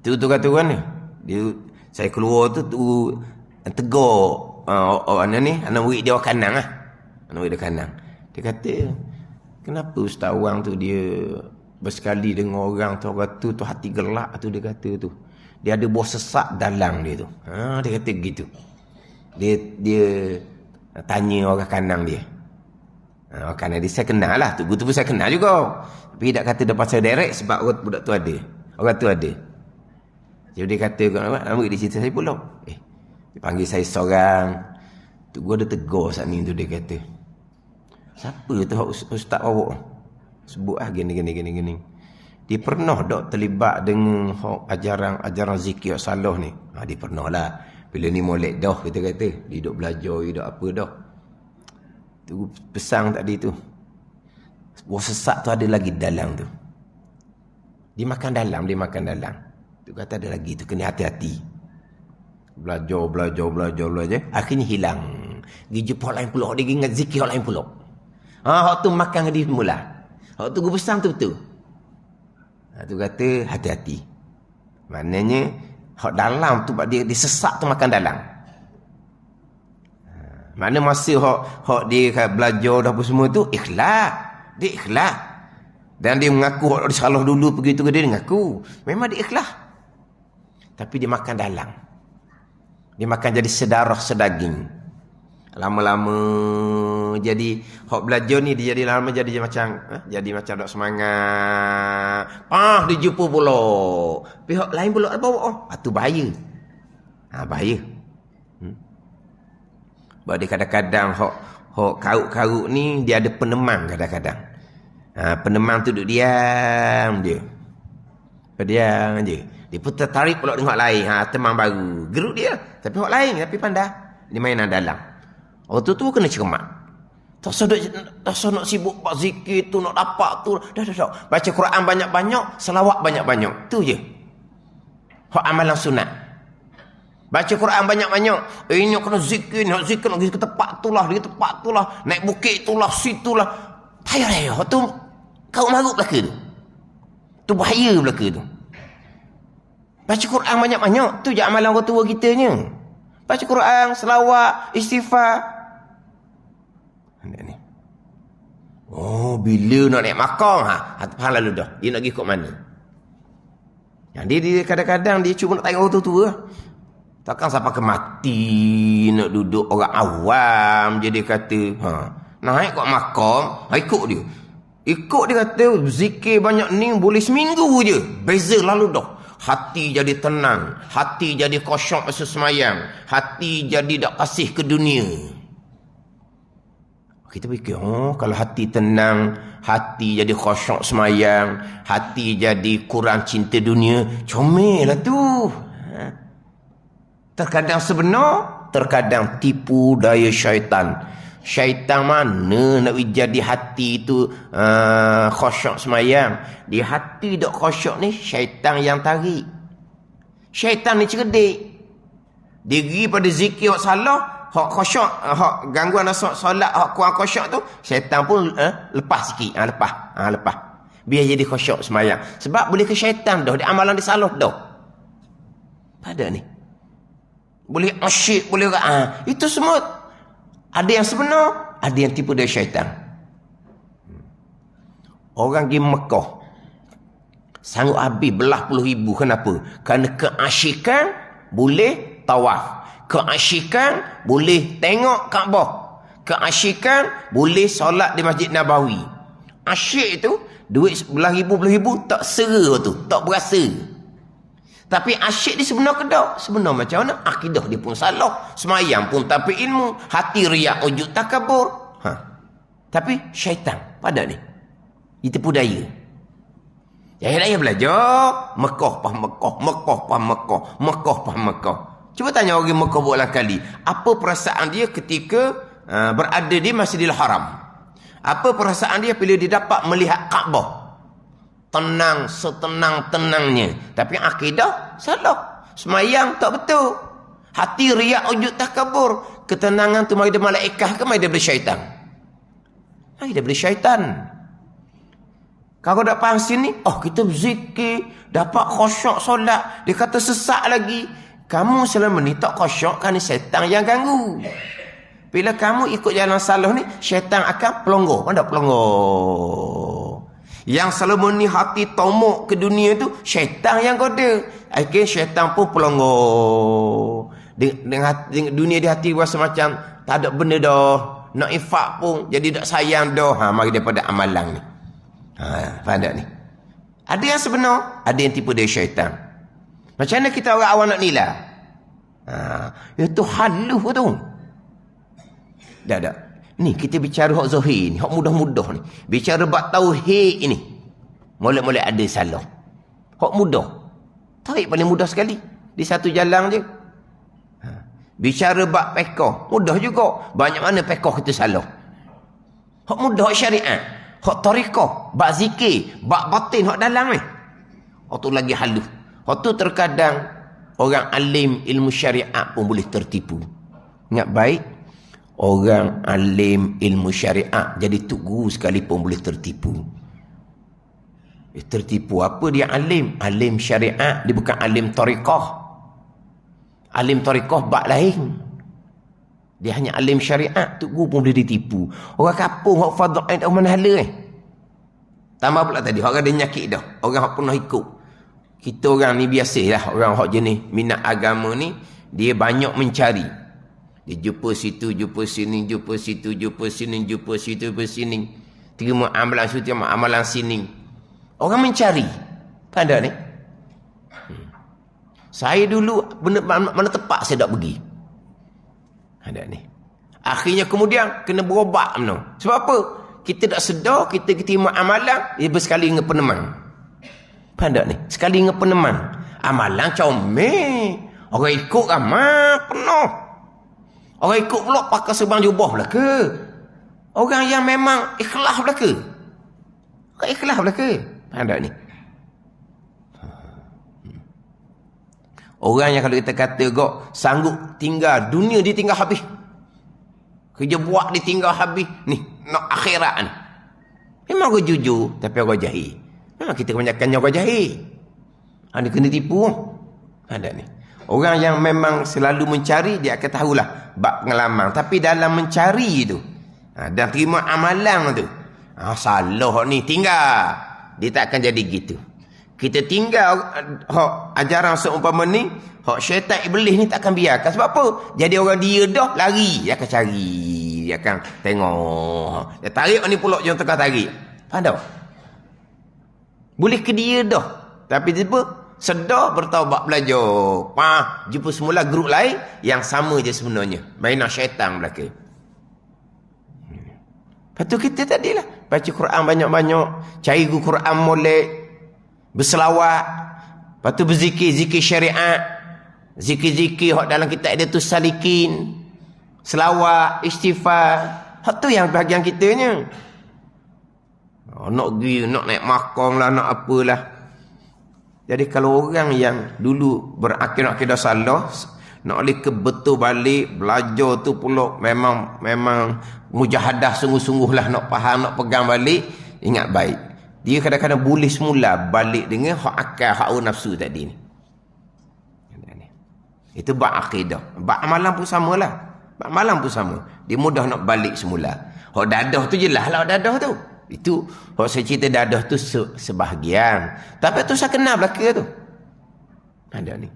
Tu kata kan dia, saya keluar tu tegur anak murid dia orang Kanang lah. Anak murid dia Kanang. Dia kata, kenapa ustaz orang tu dia bersekali dengan orang tu tu hati gelak tu, dia kata tu. Dia ada buah sesak dalam dia tu. Dia kata gitu. Dia tanya orang kanan dia. Orang kanan dia saya kenal lah. Tu pun saya kenal juga. Tapi tak kata dia pasal direct sebab orang budak tu ada. Orang tu ada. Jadi dia kata, nama dia cerita saya pula. Dia panggil saya seorang. Tu gua ada tegur saat ni tu dia kata. Siapa tu ustaz awak? Sebut gini. Dia pernah tak terlibat dengan ajaran zikir salah ni? Dia pernah lah. Bila ni molek dah kita kata. Dia duduk belajar, dia duduk apa dah. Tu pesan tadi tu. Buah sesak tu ada lagi dalam tu. Dia makan dalam. Tu kata ada lagi tu. Kena hati-hati. Belajar. Akhirnya hilang. Dia jumpa lain pula. Dia ingat zikir lain pula. Hak tu makan dia mula. Hak tu gua pesan tu betul. Tu kata hati-hati. Maknanya hak dalam tu dia sesak tu makan dalam. Mana masa hak dia belajar dah apa semua tu ikhlas. Dia ikhlas. Dan dia mengaku hak dia salah dulu begitu ke dia mengaku. Memang dia ikhlas. Tapi dia makan dalam. Dia makan jadi sedarah sedaging. Lama-lama jadi hak belajar ni dia jadi lama jadi macam tak semangat. Dia jumpa pula. Pihak lain pula bawa. Tu bahaya. Bahaya. Sebab dia kadang-kadang hak karuk-karuk ni dia ada penemang kadang-kadang. Penemang tu duduk diam dia. Diam je. Dia pun tertarik pula dengan hak lain. Teman baru. Geruk dia. Tapi hak lain tapi pandai. Dia mainan dalam. Orang tu kena cermat. Tak usah nak sibuk buat zikir tu, nak dapat tu. Dah. Baca Quran banyak-banyak, selawat banyak-banyak. Tu je. Hak amalan sunat. Baca Quran banyak-banyak. Ini kena zikir, nak zikir ke tempat tu lah, naik bukit tu lah, situ lah. Payah. Hak tu kau maruk belaka tu. Tu bahaya belaka tu. Baca Quran banyak-banyak. Tu je amalan orang tua kitanya. Baca Quran, selawat, istighfar. Ni. Bila nak naik makam Tuhan lalu dah. Dia nak pergi kat mana? Yang dia kadang-kadang dia cuba nak tengok orang tua. Takkan sampai ke mati nak duduk orang awam je dia kata. Naik kat makam, ikut dia. Ikut dia kata zikir banyak ni boleh seminggu je. Beza lalu dah. Hati jadi tenang, hati jadi khusyuk masa semayang, hati jadi tak kasih ke dunia. Kita fikir, kalau hati tenang, hati jadi khusyuk semayang, hati jadi kurang cinta dunia, comel lah tu. Terkadang sebenar, terkadang tipu daya syaitan. Syaitan mana nak jadi hati tu khusyuk semayang. Di hati tak khusyuk ni, syaitan yang tarik. Syaitan ni cerdik. Dia pergi pada zikir yang salah, hak khusyuk, hak gangguan solat, hak kurang khusyuk tu, syaitan pun lepas sikit. Lepas. Biar jadi khusyuk semayang. Sebab boleh ke syaitan dah, dia amalan dia salah dah. Pada ni. Boleh asyik, boleh itu semua ada yang sebenar, ada yang tipu dari syaitan. Orang pergi Mekah sanggup habis belah puluh ribu. Kenapa? Kerana keasyikan boleh tawaf, keasyikan boleh tengok Kaabah, keasyikan boleh solat di Masjid Nabawi. Asyik itu duit belah ribu tak sera tu, tak berasa. Tapi asyik dia sebenar ke tak? Sebenar macam mana? Akidah dia pun salah. Semayang pun tapi ilmu. Hati riak, ujud takabur. Tapi syaitan pada ni. Dia tipu daya. Jahil belajar. Mekah pah Mekah. Cuba tanya orang Mekah berulang kali. Apa perasaan dia ketika berada di Masjidil Haram? Apa perasaan dia bila dia dapat melihat Kaabah? Tenang setenang-tenangnya. Tapi akidah salah. Semayang tak betul. Hati riak, ujud takabur. Ketenangan tu mari dari malaikat ke mari dari syaitan? Mari dari syaitan. Kalau tak faham sini, kita berzikir, dapat khusyuk solat. Dia kata sesak lagi. Kamu selama ni tak khusyuk kerana syaitan yang ganggu. Bila kamu ikut jalan salah ni, syaitan akan pelonggor. Mana pelonggor? Yang selalu ni hati tomok ke dunia tu, syaitan yang goda. Akhirnya syaitan pun pelongo. Dengan dunia di hati rasa macam tak ada benda dah. Nak infak pun jadi tak sayang dah. Mari daripada amalan ni. Faham tak ni? Ada yang sebenar, ada yang tipu dari syaitan. Macam mana kita orang awam nak nilai? Itu halus tu. Tak. Ni kita bicara hak zahir ni, hak mudah-mudah ni. Bicara bab tauhid ini. Molek-molek ada salah. Hak mudah. Tauhid paling mudah sekali. Di satu jalan je. Bicara bab fiqh, mudah juga. Banyak mana fiqh kita salah. Hak mudah hak syariat. Hak tariqah, bab zikir, bab batin hak dalam ni. Hak tu lagi halus. Hak tu terkadang orang alim ilmu syariat pun boleh tertipu. Ingat baik. Orang alim ilmu syariat jadi tok guru sekalipun boleh tertipu. Tertipu apa dia alim? Alim syariat, dia bukan alim tariqah. Alim tariqah bab lain. Dia hanya alim syariat, tok guru pun boleh ditipu. Orang kampung hak fadhail dak mana hala Tambah pula tadi orang ada nyakit dah. Orang hak pernah ikut. Kita orang ni biasalah, orang hak jenis minat agama ni, dia banyak mencari. Dia jumpa situ, jumpa sini, jumpa situ, jumpa sini, jumpa situ, jumpa sini. Terima amalan situ, terima amalan sini. Orang mencari. Kan ada ni? Saya dulu, mana tepat saya tak pergi. Ada ni. Akhirnya kemudian, kena berobat. Sebab apa? Kita tak sedar, kita terima amalan, dia bersekali dengan peneman. Faham tak ni? Sekali dengan peneman. Amalan comel. Orang ikut ramai, penuh. Orang ikut pula pakai sebang jubah pula ke? Orang yang memang ikhlas pula ke? Orang ikhlas pula ke? Faham tak ni? Orang yang kalau kita kata kok sanggup tinggal dunia dia tinggal habis. Kerja buat dia tinggal habis. Ni, nak akhirat ni. Memang orang jujur tapi orang jahil. Memang kita kebanyakannya orang jahil. Ada kena tipu. Ada ni. Orang yang memang selalu mencari, dia akan tahulah bab pengalaman. Tapi dalam mencari tu, dan terima amalan tu, salah ni, tinggal. Dia tak akan jadi gitu. Kita tinggal hak ajaran seumpama ni, hak syaitan iblis ni tak akan biarkan. Sebab apa? Jadi orang dia dah lari. Dia akan cari. Dia akan tengok. Dia tarik ni pulak jangan tengah tarik. Faham tak? Boleh ke dia dah. Tapi tiba sedar bertaubat belajar. Jumpa semula grup lain yang sama je sebenarnya. Mainan syaitan belakang. Lepas tu kita tadilah baca Quran banyak-banyak, cari guru Quran molek, berselawat, lepas tu berzikir, zikir syariat, zikir-zikir hak dalam kitab dia tu salikin, selawat, istighfar. Hak tu yang bahagian kitanya. Nak pergi, nak naik makam lah, nak apalah. Jadi kalau orang yang dulu berakidah salah, nak boleh ke betul balik, belajar tu pula memang mujahadah sungguh-sungguh lah nak faham, nak pegang balik, ingat baik. Dia kadang-kadang boleh semula balik dengan hak akal, hak nafsu tadi ni. Itu bab akidah. Bab amalan pun samalah. Bab amalan pun sama. Dia mudah nak balik semula. Hak dadah tu jelas lah hak dadah tu. Itu hak saya cerita dadah tu sebahagian. Tapi tu saya kenal belaka tu. Ada ni.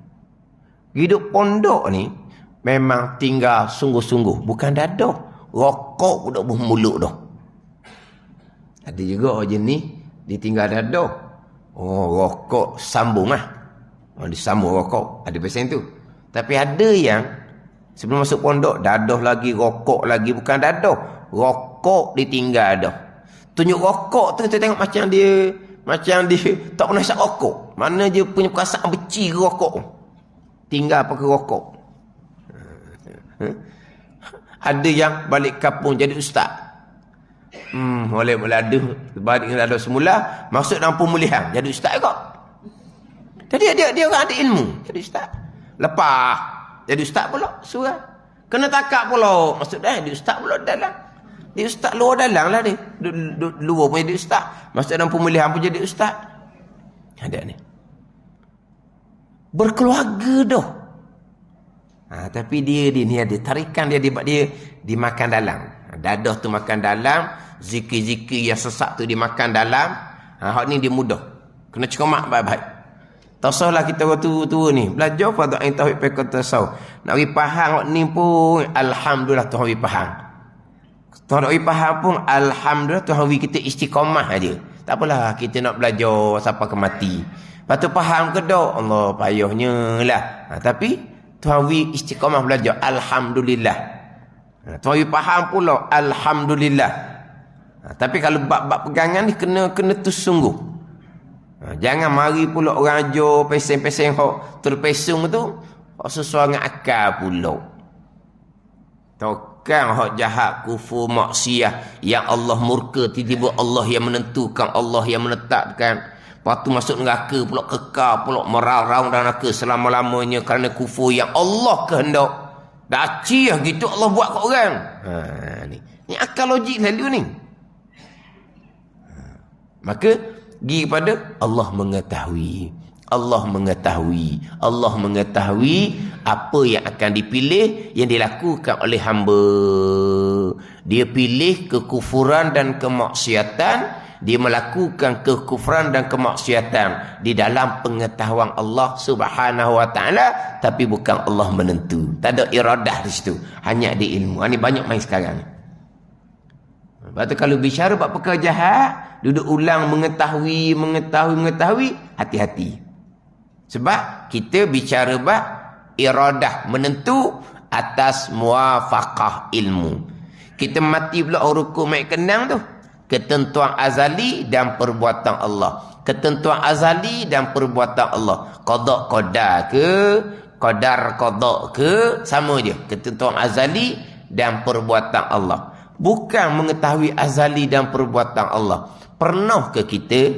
Hidup pondok ni memang tinggal sungguh-sungguh, bukan dadah. Rokok pun dah bermulut dah. Ada juga orang jenis dia tinggal dadah. Oh, rokok sambung lah. Oh, disambung rokok. Ada pasal tu. Tapi ada yang sebelum masuk pondok dadah lagi, rokok lagi, bukan dadah. Rokok ditinggal dah. Tunjuk rokok tu kita tengok macam dia tak pernah isap rokok. Mana dia punya perasaan benci ke rokok. Tinggal pakai rokok. Ada yang balik kampung jadi ustaz. Boleh ada balik ada semula masuk dalam pemulihan jadi ustaz kok. Jadi dia orang ada ilmu jadi ustaz. Lepas jadi ustaz pula surah. Kena takak pula maksudnya jadi ustaz pula dalam. Dia ustaz luar dalam lah dia. Luar pun jadi ustaz. Masuk dalam pemulihan pun jadi ustaz. Ada ni. Berkeluarga dah. Tapi dia ni ada tarikan dia dimakan dalam. Dadah tu makan dalam. Zikir-zikir yang sesat tu dimakan dalam. Hak ni dia mudah. Kena cermat baik-baik. Tak usahlah kita orang tua-tua ni. Belajar pada ain tauhid fiqh tasawuf. Nak pergi faham hak ni pun alhamdulillah Tuhan pergi faham. Tuhan pergi faham pun alhamdulillah Tuhan bagi kita istiqamah aja. Tak apalah kita nak belajar sampai ke mati. Lepas tu faham ke tak? Allah payahnya lah. Tapi Tuhan bagi istiqamah belajar alhamdulillah. Tuhan bagi faham pula alhamdulillah. Tapi kalau bab-bab pegangan ni kena tu sungguh. Jangan mari pula orang ajar pesen-pesen hok terpesung tu hok sesuai dengan akal pula. Takkan hok jahat kufur maksiat yang Allah murka, tiba-tiba Allah yang menentukan, Allah yang menetapkan. Lepas tu masuk neraka pula, kekal pula merarau dalam neraka selama-lamanya kerana kufur yang Allah kehendak. Dah acih gitu Allah buat kat orang. Ni akal logik lalu ni. Maka pergi kepada Allah mengetahui. Allah mengetahui. Allah mengetahui apa yang akan dipilih yang dilakukan oleh hamba. Dia pilih kekufuran dan kemaksiatan. Dia melakukan kekufuran dan kemaksiatan di dalam pengetahuan Allah Subhanahu wa taala, tapi bukan Allah menentu. Tak ada iradah di situ. Hanya di ilmu. Ini banyak main sekarang. Lepas tu kalau bicara bab perkara jahat, duduk ulang mengetahui, hati-hati. Sebab kita bicara bab iradah menentu atas muafaqah ilmu. Kita mati pula rukuk mai kenang tu. Ketentuan azali dan perbuatan Allah. Ketentuan azali dan perbuatan Allah. Qada qadar ke, qadar qada ke, sama je. Ketentuan azali dan perbuatan Allah. Bukan mengetahui azali dan perbuatan Allah. Pernah ke kita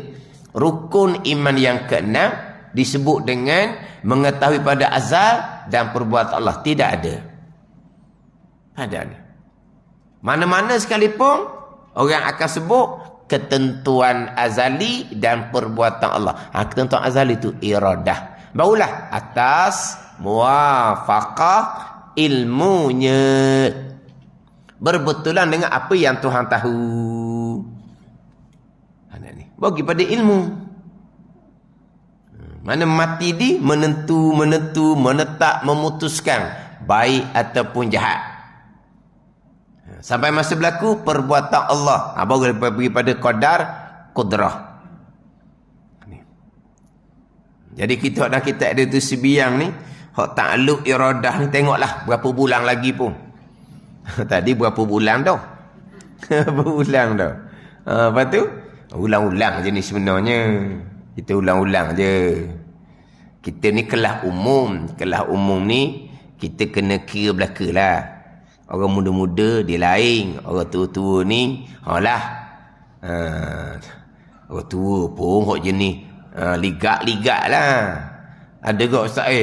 rukun iman yang keenam disebut dengan mengetahui pada azal dan perbuatan Allah? Tidak ada. Ada. Mana-mana sekalipun orang akan sebut ketentuan azali dan perbuatan Allah. Ketentuan azali itu iradah. Barulah atas muafaqah ilmunya. Berbetulan dengan apa yang Tuhan tahu. Bagi pada ilmu. Mana mati di menentu, menetap, memutuskan baik ataupun jahat. Sampai masa berlaku perbuatan Allah. Baru pergi pada qadar qudrah. Jadi kita dah kita ada tu sebiang ni, hak takluk iradah ni, tengoklah berapa bulan lagi pun. Tadi berapa bulan dah? Berapa bulan dah? Lepas tu ulang-ulang je ni sebenarnya. Kita ulang-ulang je. Kita ni kelas umum. Kelas umum ni kita kena kira belaka lah. Orang muda-muda dia lain. Orang tua-tua ni alah. Orang tua pun hok jenis ligak-ligak lah. Ada ke Ustaz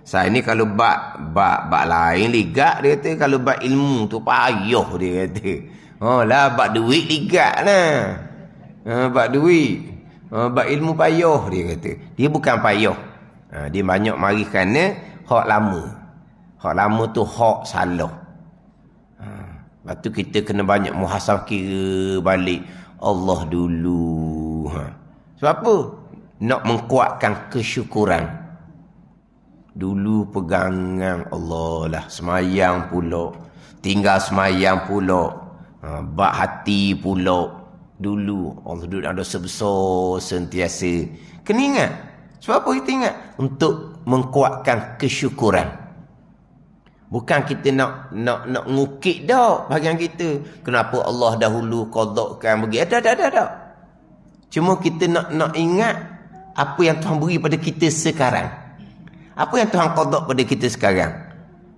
saya ni kalau bak lain ligak dia kata, kalau bak ilmu tu payah dia kata. Lah bak duit ligak lah. Bak duit. Bak ilmu payah dia kata. Dia bukan payah. Dia banyak mari kerana hak lama. Hak lama tu hak salah. Lepas tu kita kena banyak muhasabah kira balik Allah dulu. Sebab apa? Nak mengkuatkan kesyukuran. Dulu pegangan Allah lah. Semayang pula. Tinggal semayang pula. Bak hati pula. Dulu Allah duduk ada sebesar sentiasa. Kena ingat. Sebab apa kita ingat? Untuk mengkuatkan kesyukuran. Bukan kita nak ngukit dah bahagian kita. Kenapa Allah dahulu qadakkan begini. Ada. Cuma kita nak ingat apa yang Tuhan beri pada kita sekarang. Apa yang Tuhan qadak pada kita sekarang.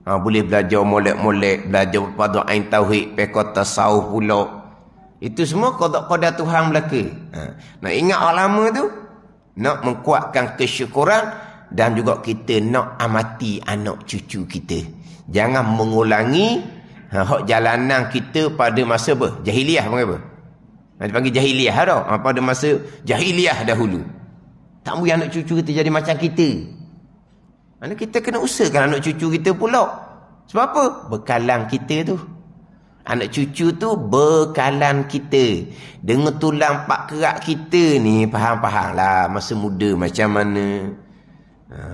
Boleh belajar molek-molek, belajar pada ain tauhid, fiqh tasawuf pula. Itu semua qadak-qadak Tuhan belaka. Nak ingat lama tu, nak mengkuatkan kesyukuran dan juga kita nak amati anak cucu kita. Jangan mengulangi hak jalanan kita pada masa apa? Jahiliah panggil apa? Dipanggil jahiliah dah. Pada masa jahiliah dahulu. Tak boleh anak cucu kita jadi macam kita. Mana kita kena usahakan anak cucu kita pula. Sebab apa? Bekalan kita tu. Anak cucu tu bekalan kita. Dengan tulang pak kerak kita ni, faham-faham lah masa muda macam mana.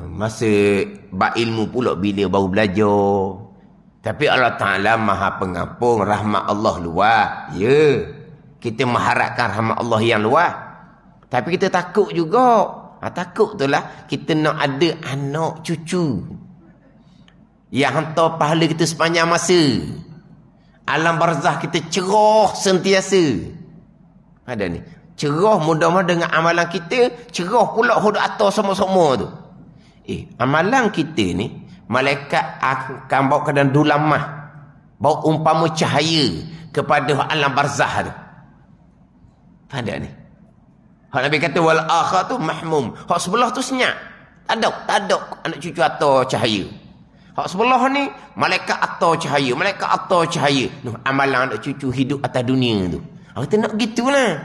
Masa bak ilmu pula bila baru belajar. Tapi Allah Ta'ala maha pengampun, rahmat Allah luas. Ya, kita mengharapkan rahmat Allah yang luas. Tapi kita takut juga. Takut tu lah kita nak ada anak cucu yang hantar pahala kita sepanjang masa. Alam barzah kita cerah sentiasa. Ada ni. Cerah mudah-mudahan dengan amalan kita, cerah pula hodok atas sama-sama tu. Amalan kita ni, malaikat akan bawa ke dalam dulamah. Bawa umpama cahaya kepada alam barzah tu. Ada ni. Hak Nabi kata wal akhar tu mahmum. Hak sebelah tu senyap. Tak ada anak cucu atau cahaya. Hak sebelah ni malaikat atau cahaya, malaikat atau cahaya. Amalan anak cucu hidup atas dunia tu. Kita nak gitulah.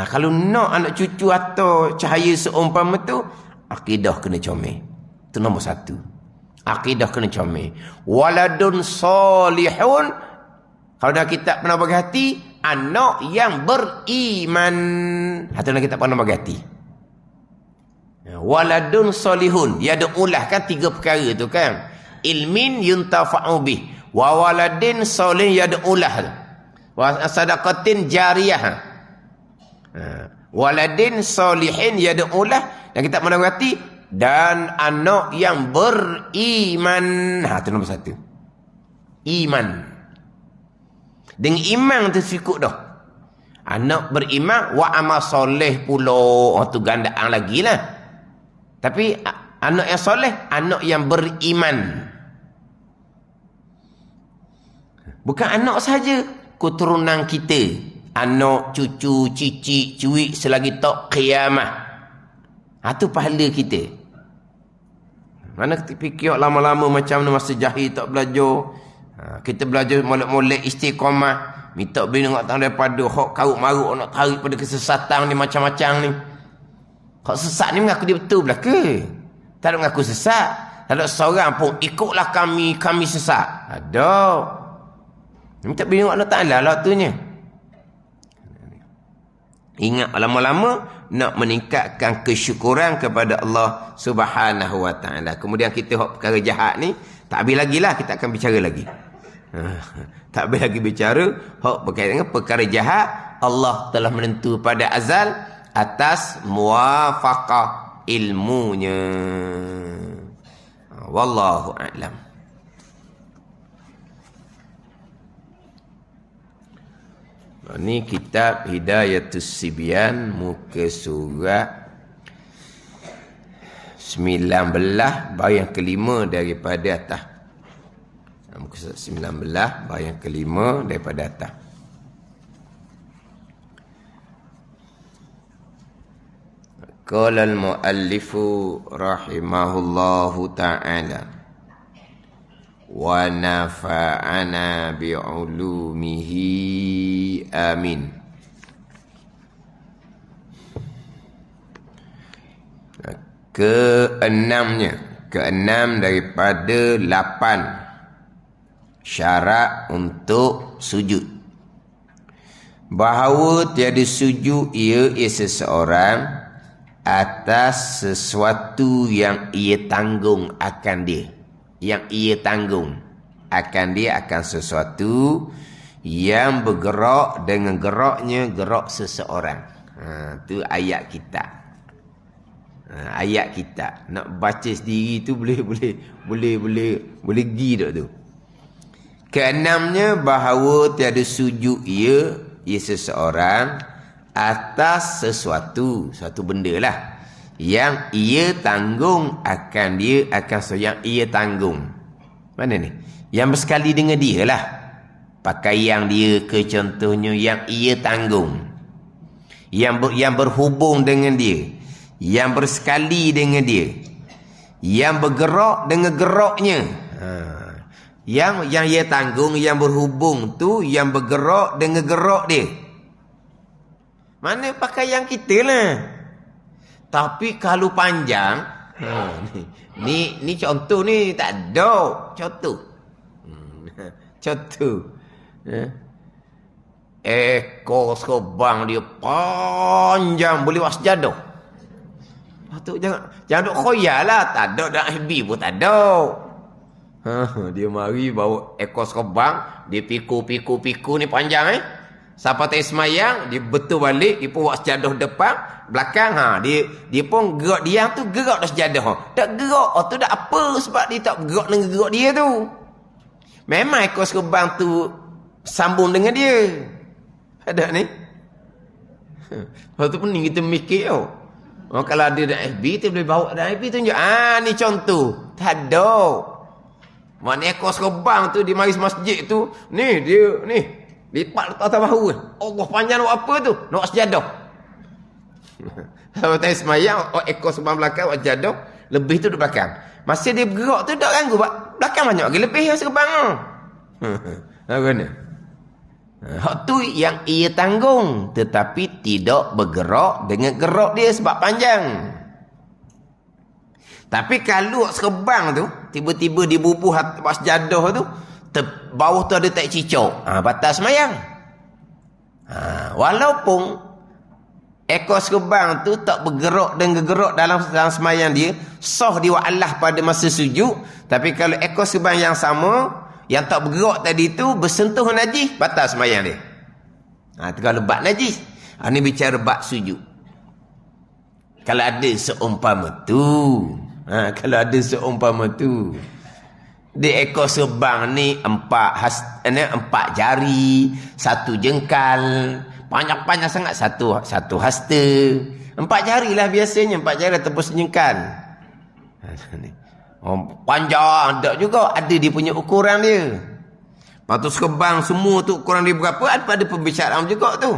Kalau nak anak cucu atau cahaya seumpama tu, akidah kena comel. Itu nombor satu. Akidah kena comel. Waladun salihun. Kalau dah kitab pernah bagi hati, anak yang beriman. Atau nak kita pernah bagi hati. Waladun solihun. Ya ada ulah kan tiga perkara tu kan. Ilmin yuntafa'u bih. Wa waladin solih ya ada ulah tu. Wa sadaqatin jariyah. Waladin solihin ya ada ulah. Dan kita pernah bagi hati. Dan anak yang beriman. Itu nombor satu. Iman. Dengan iman tu cukup dah. Anak beriman wa amal soleh pula. Tu gandaan lagi lah. Tapi anak yang soleh, anak yang beriman. Bukan anak saja, keturunan kita. Anak, cucu, cicit, cuik selagi tak qiyamah. Tu pahala kita. Mana kita fikir lama-lama macam mana masa jahil tak belajar. Kita belajar molek-molek istiqamah. Minta beli nak tahu daripada hak karut marut nak tarik pada kesesatan ni macam-macam ni. Hak sesat ni mengaku dia betul belaka. Tak ada mengaku sesat. Tak ada seorang pun ikutlah kami sesat. Ada. Minta beli nak Ta'ala lah tunya. Ingat lama-lama nak meningkatkan kesyukuran kepada Allah Subhanahu wa Ta'ala. Kemudian kita hak perkara jahat ni tak habis lagi lah, kita akan bicara lagi. Tak habis lagi bicara hak berkaitan dengan perkara jahat. Allah telah menentu pada azal atas muwafaqah ilmunya. Wallahu a'lam. Ini kitab Hidayatus Sibyan, muka surat 19 baris kelima daripada atas. Muka surat 19 baris kelima daripada atas. Qala al-muallifu rahimahullahu ta'ala wa nafa'ana bi'ulumihi amin. Keenam daripada 8 syarat untuk sujud. Bahawa tiada sujud ia seseorang atas sesuatu yang ia tanggung akan dia. Yang ia tanggung akan dia akan sesuatu yang bergerak dengan geraknya gerak seseorang. Itu ayat kita. Ayat kita nak baca sendiri tu boleh gi tak tu. Keenamnya bahawa tiada sujud ia seseorang atas sesuatu benda lah yang ia tanggung akan dia akan yang ia tanggung. Mana ni? Yang bersekali dengan dia lah. Pakaian dia ke contohnya yang ia tanggung. Yang berhubung dengan dia. Yang bersekali dengan dia. Yang bergerak dengan geraknya. Yang ia tanggung, yang berhubung tu, yang bergerak dengan gerak dia. Mana pakaian kita lah. Tapi kalau panjang, ni contoh ni tak ada contoh. Contoh. Ekor serbang dia panjang boleh buat sejadah. Tu jangan duk khoyal lah. Tak ada dah FB pun tak ada. Dia mari bawa ekor serbang, dia piku ni panjang Siapa tak semayang, dia betul balik, dia pun buat sejadah depan, belakang dia pun gerak dia tu gerak dah sejadah. Tak gerak tu dah apa sebab dia tak bergerak dengan gerak dia tu. Memang ekor serbang tu sambung dengan dia. Ada ni. Lepas tu pening kita mikir kalau ada dalam FB, kita boleh bawa dalam FB tunjuk. Ni contoh. Tak ada. Mana ekor serbang tu di maris masjid tu. Ni dia ni. Lipat letak atas bahu. Allah panjang nak apa tu? Nak buat sejadah. Kalau tak semayang, ekor serbang belakang buat sejadah. Lebih tu di belakang. Masa dia bergerak tu tak ganggu. Belakang banyak lagi lebih yang serbang. Mana? Hak tu yang ia tanggung, tetapi tidak bergerak dengan gerak dia sebab panjang. Tapi kalau serbang tu tiba-tiba dibubuh atas sejadah tu, bawah tu ada tak cicak, batas semayang. Walaupun ekor serbang tu tak bergerak dan gerak dalam semayang dia, sah dia Allah pada masa sujud. Tapi kalau ekor serbang yang sama yang tak bergerak tadi tu bersentuh najis, batal sembahyang dia. Kalau bab najis. Ini bicara bab sujud. Kalau ada seumpama tu. Kalau ada seumpama tu. Di ekor serbang ni empat jari, satu jengkal, panjang-panjang sangat, satu hasta. 4 jari lah biasanya, 4 jari ataupun sejengkal. Panjang tak juga, ada dia punya ukuran dia. Lepas tu serbang semua tu ukuran dia berapa, ada pembicaraan juga tu.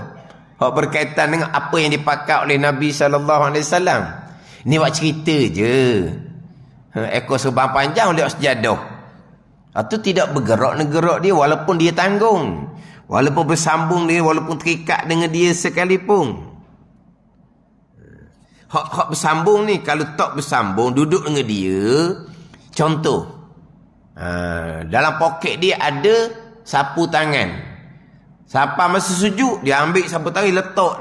Hak berkaitan dengan apa yang dipakai oleh Nabi SAW. Ni buat cerita je. Ekor serbang panjang boleh buat sejadah. Lepas tu tidak bergerak dia walaupun dia tanggung. Walaupun bersambung dia, walaupun terikat dengan dia sekalipun. Hak bersambung ni, kalau tak bersambung, duduk dengan dia. Contoh, dalam poket dia ada sapu tangan. Siapa masa sujud, dia ambil sapu tangan, letak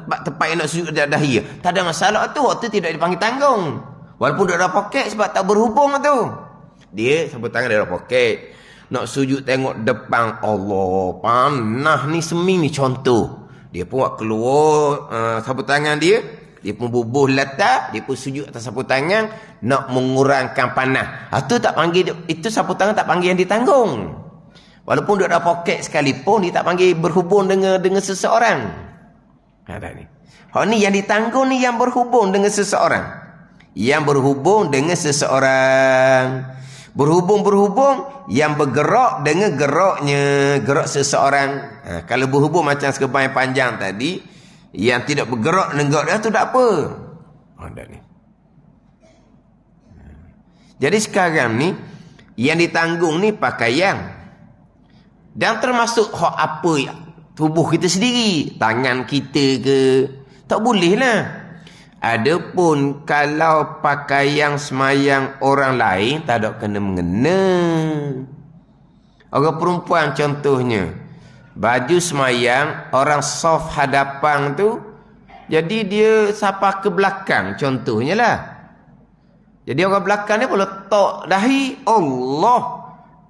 tempat yang nak sujud dahi. Tak ada masalah tu, waktu tidak dipanggil tanggung. Walaupun dia dalam poket sebab tak berhubung tu. Dia sapu tangan dalam poket. Nak sujud tengok depan, Allah, panah ni seming ni, contoh. Dia pun buat keluar sapu tangan dia. Dia pun bubuh letak, dia pun sujud atas sapu tangan nak mengurangkan panas. Itu tak panggil, itu sapu tangan tak panggil yang ditanggung. Walaupun dia ada poket sekalipun, dia tak panggil berhubung dengan seseorang. Ni. Hak ni yang ditanggung ni yang berhubung dengan seseorang. Yang berhubung dengan seseorang. Berhubung yang bergerak dengan gerak seseorang. Kalau berhubung macam serbang yang panjang tadi, yang tidak bergerak dengan dia tu tak apa. Ni. Jadi sekarang ni yang ditanggung ni pakaian. Dan termasuk hak apa tubuh kita sendiri, tangan kita ke, tak boleh lah. Adapun kalau pakaian semayang orang lain tak ada kena-mengena. Orang perempuan contohnya, baju semayang orang soft hadapan tu, jadi dia sapa ke belakang contohnya lah. Jadi orang belakang ni pun letak dahi, Allah,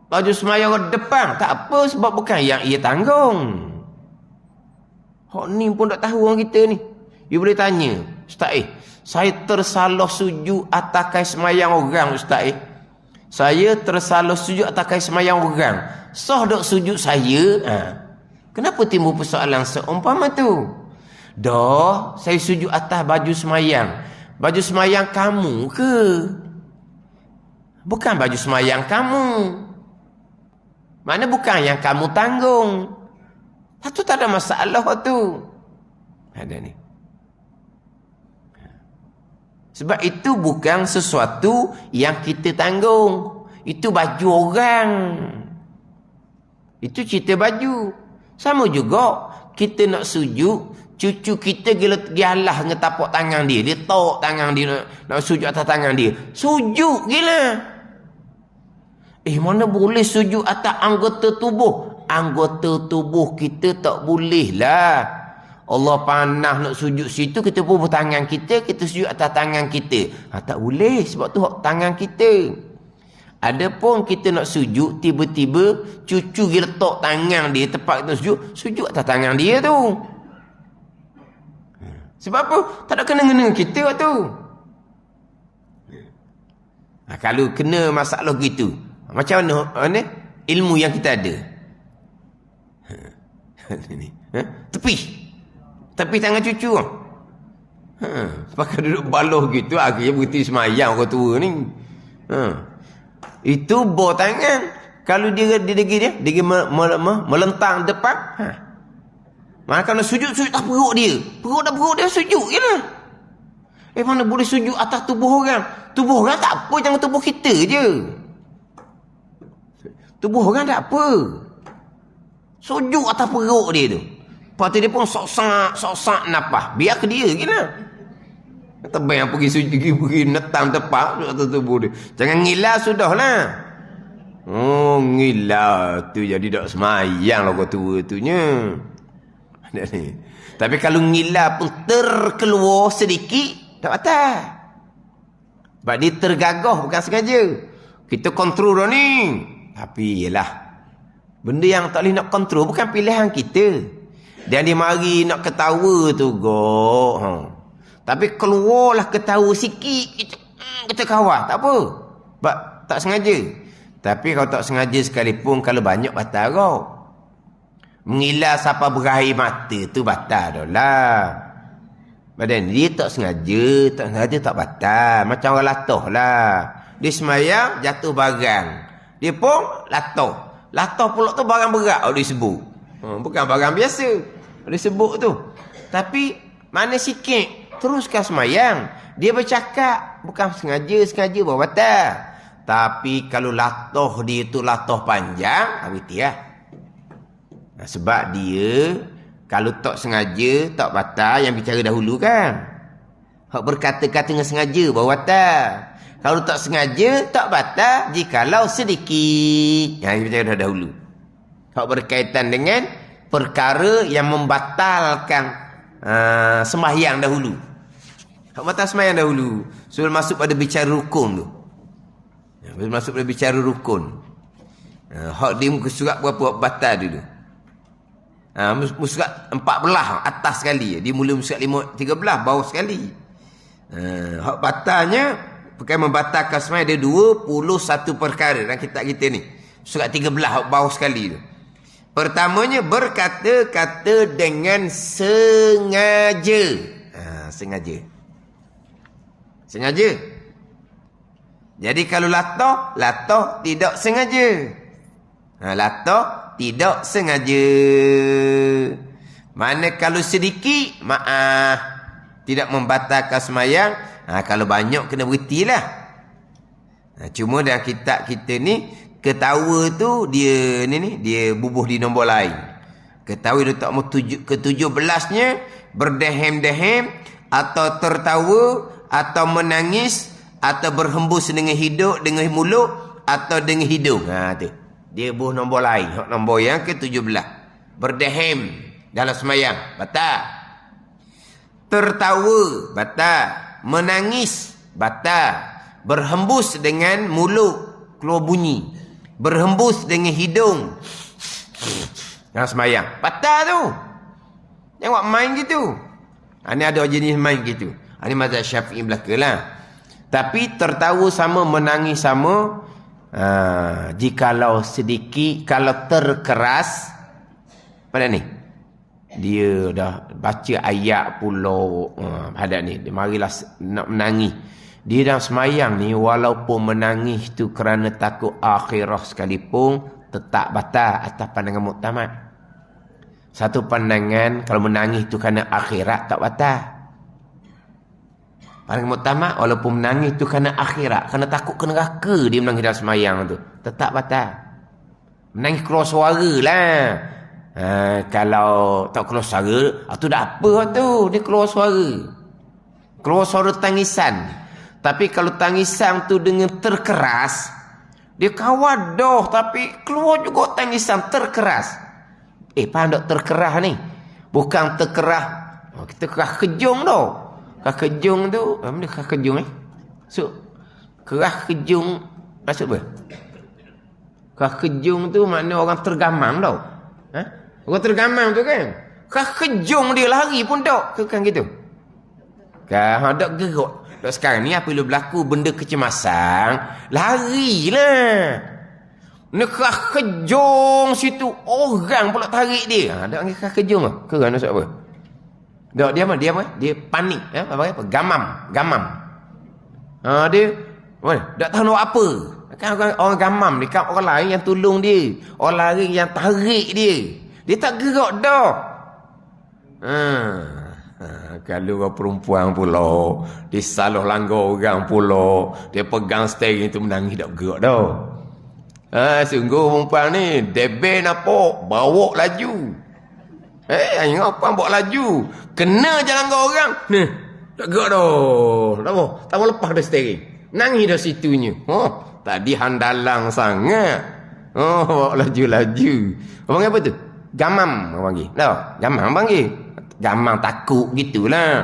baju semayang orang depan, tak apa sebab bukan yang ia tanggung. Hak ni pun tak tahu orang kita ni. You boleh tanya, Ustaz saya tersalah sujud atas kain semayang orang, Ustaz saya tersalah sujud atas kain semayang orang, sah dok sujud saya? Kenapa timbul persoalan seumpama tu? Dah, saya sujud atas baju semayang. Baju semayang kamu ke? Bukan baju semayang kamu. Mana bukan yang kamu tanggung. Itu tak ada masalah tu. Ada ni. Sebab itu bukan sesuatu yang kita tanggung. Itu baju orang. Itu cerita baju. Sama juga, kita nak sujud, cucu kita gilah dengan tapak tangan dia. Dia tok tangan dia nak sujud atas tangan dia. Sujud gila. Mana boleh sujud atas anggota tubuh? Anggota tubuh kita tak boleh lah. Allah panah nak sujud situ, kita pun bertangan kita sujud atas tangan kita. Tak boleh, sebab tu hak tangan kita. Adapun kita nak sujud, tiba-tiba cucu dia letak tangan dia tempat kita sujud atas tangan dia tu. Sebab apa? Tak ada kena-kena kita tu. Kalau kena masalah gitu, macam mana ilmu yang kita ada? Tepi tangan cucu. Pakai duduk baloh gitu, akhirnya berhenti semayang orang tua ni. Itu bawah tangan. Kalau dia melentang depan, maka nak sujud tak perut dia. Perut dia sujud je lah. Mana boleh sujud atas tubuh orang? Tubuh orang tak apa, jangan tubuh kita je. Tubuh orang tak apa. Sujud atas perut dia tu. Lepas tu dia pun sok-sak nafas. Biar ke dia je lah. Tebal yang pergi netang tepak atas tubuh dia. Jangan ngilah sudahlah. Ngilah tu jadi tak semayang lah kau tua tu nya. Tapi kalau ngilah pun terkeluar sedikit, tak batal. Sebab dia tergagah, bukan sengaja. Kita kontrol dah ni. Tapi yelah, benda yang tak boleh nak kontrol bukan pilihan kita. Dan dia mari nak ketawa tu tapi keluarlah ketawa sikit, kita kawal, tak apa. Sebab tak sengaja. Tapi kalau tak sengaja sekalipun, kalau banyak batal kau. Mengilah siapa berair mata tu batal dah lah. Badan dia tak sengaja tak batal. Macam orang latoh lah. Dia semayang, jatuh barang. Dia pun latoh. Latoh pula tu barang berat dia sebut. Bukan barang biasa dia sebut tu. Tapi mana sikit teruskan semayang. Dia bercakap bukan sengaja bawa batal. Tapi kalau latoh dia tu latoh panjang, habis lah. Sebab dia kalau tak sengaja tak batal, yang bicara dahulu kan. Hak berkata-kata dengan sengaja bawa batal. Kalau tak sengaja tak batal jikalau sedikit. Yang bicara dahulu. Hak berkaitan dengan perkara yang membatalkan sembahyang dahulu. Hak batal sembahyang dahulu. Sebelum masuk pada bicara rukun tu. Sebelum masuk pada bicara rukun. Hak di muka surat berapa batal dulu. Muka surat 14 atas sekali. Dia mula muka surat 13 bawah sekali. Hak batalnya perkara membatalkan sembahyang ada 21 perkara dalam kitab kita ni. Surat 13 hak bawah sekali tu. Pertamanya berkata-kata dengan sengaja. Sengaja. Jadi kalau latoh tidak sengaja. Latoh tidak sengaja. Mana kalau sedikit, maaf. Tidak membatalkan sembahyang. Kalau banyak kena berhentilah. Cuma dalam kitab kita ni, ketawa tu dia dia bubuh di nombor lain. Ketawa dia tak mau ke-17-nya berdehem-dehem atau tertawa atau menangis atau berhembus dengan hidung, dengan mulut atau dengan hidung. Tu. Dia bubuh nombor lain, nombor yang ke-17. Berdehem dalam sembahyang, batal. Tertawa, batal. Menangis, batal. Berhembus dengan mulut, keluar bunyi. Berhembus dengan hidung dalam sembahyang, batal tu. Jangan buat main gitu. Ini ada jenis main gitu. Ini mazhab Syafi'i belaka lah. Tapi tertawa sama, menangis sama. Jikalau sedikit, kalau terkeras, pada ni dia dah baca ayat pula, hadap ni dia marilah nak menangis. Dia dalam semayang ni, walaupun menangis tu kerana takut akhirah sekalipun, tetap batal atas pandangan muktamad. Satu pandangan, kalau menangis tu kerana akhirat, tak batal. Pandangan muktamad, walaupun menangis tu kerana akhirat, kerana takut ke neraka, dia menangis dalam semayang tu, tetap batal. Menangis keluar suara lah. Kalau tak keluar suara, tu dah apa tu, dia keluar suara. Keluar suara tangisan. Tapi kalau tangisan tu dengan terkeras, Dia kawat dah, tapi keluar juga tangisan terkeras. Faham tak terkerah ni? Bukan terkerah. Kita kerah kejung dah. Kerah kejung tu, mana kerah kejung ni? So, kerah kejung maksud apa? Kerah kejung tu makna orang tergamam tau. Orang tergamam tu kan? Kerah kejung dia lari pun tak. Kan gitu? Kan, tak gerak. Tak sekarang ni apabila berlaku benda kecemasan, larilah. Ni kerah kejung situ, orang pula tarik dia. Tak panggil kerah kejung lah. Kerah nak apa? Tak, dia apa? Dia panik. Apa? Gamam. Dia tak tahu nak apa. Kan orang gamam ni kan orang lain yang tolong dia. Orang lain yang tarik dia. Dia tak gerak dah. Kalau orang perempuan pula, dia salah langgar orang pula, dia pegang steering tu menangis tak gerak dah. Sungguh perempuan ni debel nampak, bawa laju. Ingat apa bawa laju, kena je langgar orang. Nah, tak gerak dah. Tak mau lepas dah steering. Nangis dah situnya. Tadi handalang sangat. Bawa laju-laju. Abang apa tu? Gamam abang panggil. Dah, gamam abang panggil. Gamam takut gitulah.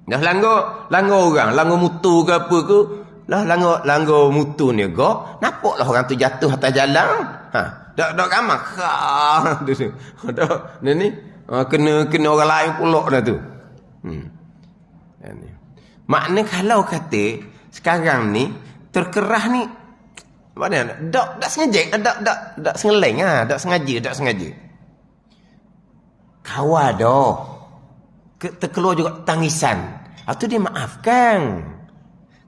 Dah langgar orang, langgar mutu ke apa ke, lah langgar mutu ni gak, nampaklah orang tu jatuh atas jalan. Dak gamam. Dak ni kena orang lain pula dah tu. Makna kalau kata sekarang ni terkerah ni mana dak sengaja, dak sengeleng dak sengaja. Kawal dah. Terkeluar juga tangisan. Itu dia maafkan.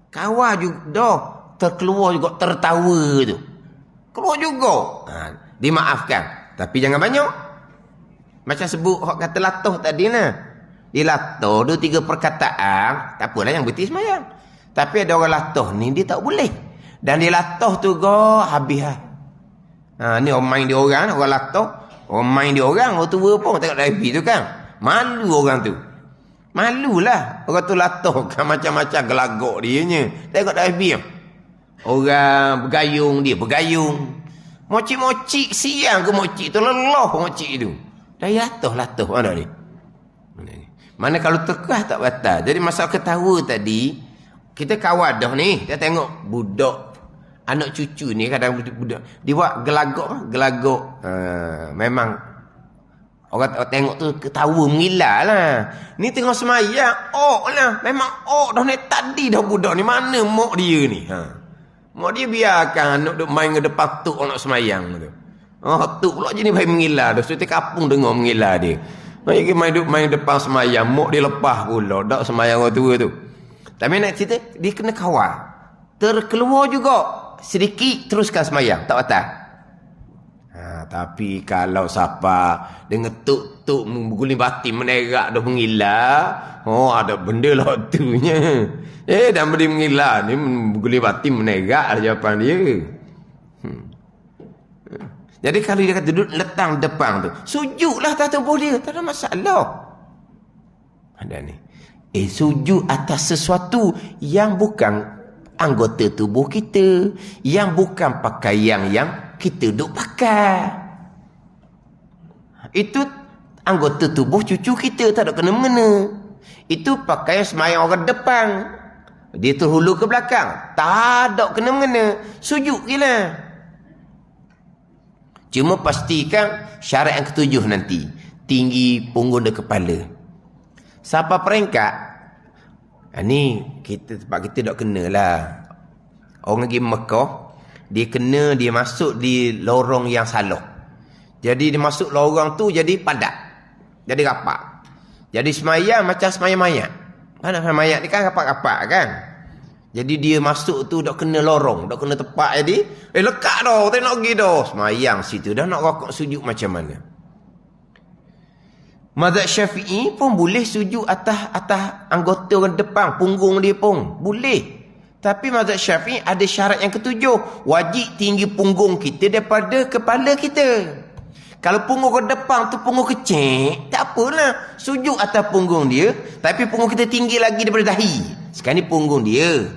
Kawal juga dah. Terkeluar juga tertawa tu. Keluar juga. Dimaafkan. Tapi jangan banyak. Macam sebut orang kata latoh tadi nah. Dia latoh tu 3 perkataan. Tak apalah yang betul semayang. Tapi ada orang latoh ni dia tak boleh. Dan dia latoh tu habis lah. Ni orang main dia orang latoh. Orang main dia orang tua pun tengok dari tu kan. Malu orang tu. Malulah. Orang tu latoh kan macam-macam gelagak dia nya. Tengok dari orang bergayung. Mocik-mocik siang ke mocik tu lelah mocik tu. Dari latoh mana ni? Mana kalau terkah tak batal. Jadi masa ketawa tadi, kita kawal dah ni. Kita tengok budak anak cucu ni kadang budak dia buat gelagak memang orang tengok tu ketawa mengilah lah. Ni tengok semayang lah, memang dah ni tadi dah budak ni, mana mak dia ni. Mak dia biarkan anak duk main ke depan tok anak semayang tu. Tok pula je ni baik mengilah dah, setiap kapung dengar mengilah dia. Main depan semayang, mak dia lepas pula dak semayang orang tua tu. Tapi nak cerita dia kena kawal. Terkeluar juga sedikit teruskan semayang, tak batal. Tapi kalau siapa dengan tuk berguling batin menerak dah mengilah, ada benda lah waktunya. Dan benda mengilah ni berguling batin menerak jawapan dia. Jadi kalau dia kata duduk letang depan tu, sujudlah atas tubuh dia, tak ada masalah. Ada ni. Sujud atas sesuatu yang bukan anggota tubuh kita, yang bukan pakaian yang kita duk pakai. Itu anggota tubuh cucu kita, tak ada kena-mena. Itu pakaian semayang orang depan, dia terhulu ke belakang, tak ada kena-mena. Sujud je lah. Cuma pastikan syarat yang ketujuh nanti, tinggi punggung dan kepala. Siapa peringkat ni tempat kita tak kena lah. Orang pergi Mekah, dia masuk di lorong yang salah. Jadi dia masuk lorong tu jadi padat, jadi rapat. Jadi semayang macam semayang mayat. Mana semayang mayat ni kan rapat-rapat kan. Jadi dia masuk tu tak kena lorong, tak kena tepat. Jadi lekat dah, tak nak pergi dah. Semayang situ dah nak rokok sujud macam mana. Mazhab Syafi'i pun boleh sujud atas anggota orang depan, punggung dia pun boleh. Tapi mazhab Syafi'i ada syarat yang ketujuh, wajib tinggi punggung kita daripada kepala kita. Kalau punggung orang depan tu punggung kecil, tak apalah, sujud atas punggung dia, tapi punggung kita tinggi lagi daripada dahi. Sekarang ni punggung dia.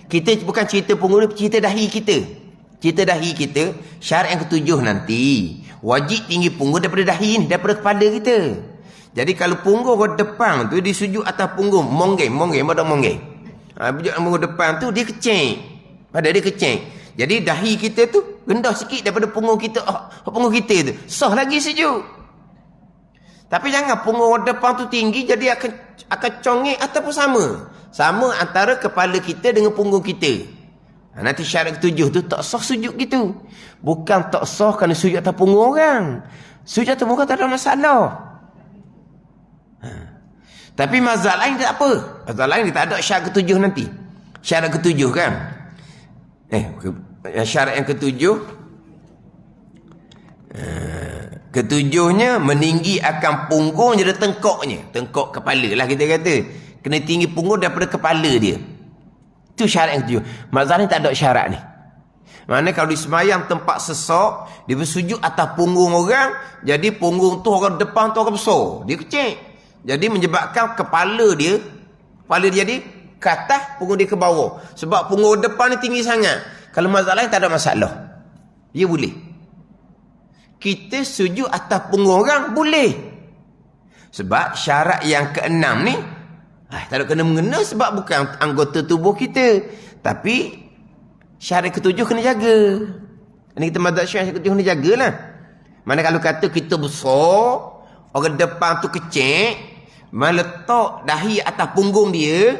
Kita bukan cerita punggung dia, cerita dahi kita. Cerita dahi kita, syarat yang ketujuh nanti. Wajib tinggi punggung daripada dahi ni, daripada kepala kita. Jadi kalau punggung ke depan tu, dia sujud atas punggung. Monggeng, pada monggeng. Punggung depan tu, dia kecil. Pada dia kecil. Jadi dahi kita tu, rendah sikit daripada punggung kita. Punggung kita tu. Sah lagi sujud. Tapi jangan punggung depan tu tinggi, jadi akan congek ataupun sama. Sama antara kepala kita dengan punggung kita. Nanti syarat ketujuh tu tak sah sujud gitu. Bukan tak sah kerana sujud atas punggung orang. Sujud atas punggung tak ada masalah. Tapi mazhab lain tak apa. Mazhab lain dia tak ada syarat ketujuh nanti. Syarat ketujuh kan. Syarat yang ketujuh. Ketujuhnya meninggi akan punggung jadi tengkoknya. Tengkok kepala lah kita kata. Kena tinggi punggung daripada kepala dia. Itu syarat yang ketujuh. Mazhab ni tak ada syarat ni. Mana kalau di semayang tempat sesak, dia bersujud atas punggung orang, jadi punggung tu orang depan tu orang besar. Dia kecil. Jadi menyebabkan kepala dia jadi ke atas, punggung dia ke bawah. Sebab punggung depan ni tinggi sangat. Kalau mazhab lain tak ada masalah. Dia boleh. Kita sujud atas punggung orang, boleh. Sebab syarat yang keenam ni, tak ada kena-mengena sebab bukan anggota tubuh kita. Tapi syarat ketujuh kena jaga. Ini kita mazhab Syafi'i ketujuh kena jagalah. Mana kalau kata kita besar, orang depan tu kecil, mana letak dahi atas punggung dia,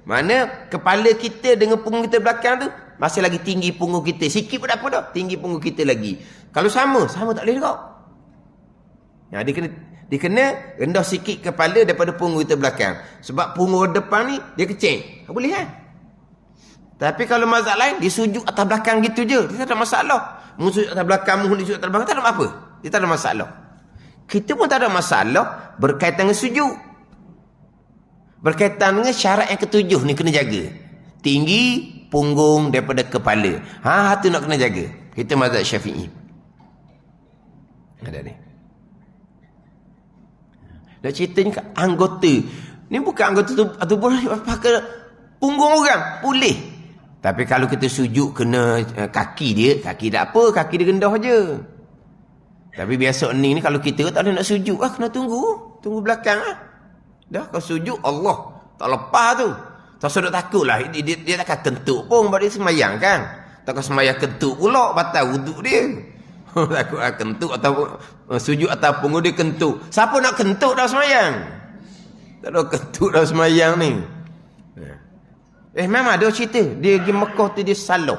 mana kepala kita dengan punggung kita belakang tu masih lagi tinggi punggung kita. Sikit pun tak apa dah, tinggi punggung kita lagi. Kalau sama tak boleh juga. Dia kena rendah sikit kepala daripada punggung kita belakang. Sebab punggung depan ni, dia kecil. Tak boleh kan? Tapi kalau mazhab lain, dia sujud atas belakang gitu je. Dia tak ada masalah. Mu sujud atas belakang, mu sujud atas belakang, tak ada apa. Dia tak ada masalah. Kita pun tak ada masalah berkaitan dengan sujud. Berkaitan dengan syarat yang ketujuh ni kena jaga. Tinggi punggung daripada kepala. Itu nak kena jaga. Kita mazhab Syafi'i. Ada ni. Nak ceritanya anggota. Ni bukan anggota tubuh pakai punggung orang. Boleh. Tapi kalau kita sujud kena kaki dia. Kaki tak apa. Kaki dia rendah je. Tapi biasa ni kalau kita tak ada nak sujud. Kena tunggu. Tunggu belakang. Dah kalau sujud Allah. Tak lepas tu. Tak sedap takut lah. Dia takkan kentut pun. Sebab dia semayang kan. Takkan semayang kentut pula. Batal wuduk dia. Takut kentut atau sujud atau punggung dia kentut. Siapa nak kentut dah semayang? Tak ada kentut dah semayang ni. Memang ada cerita. Dia pergi Mekah tu dia salah.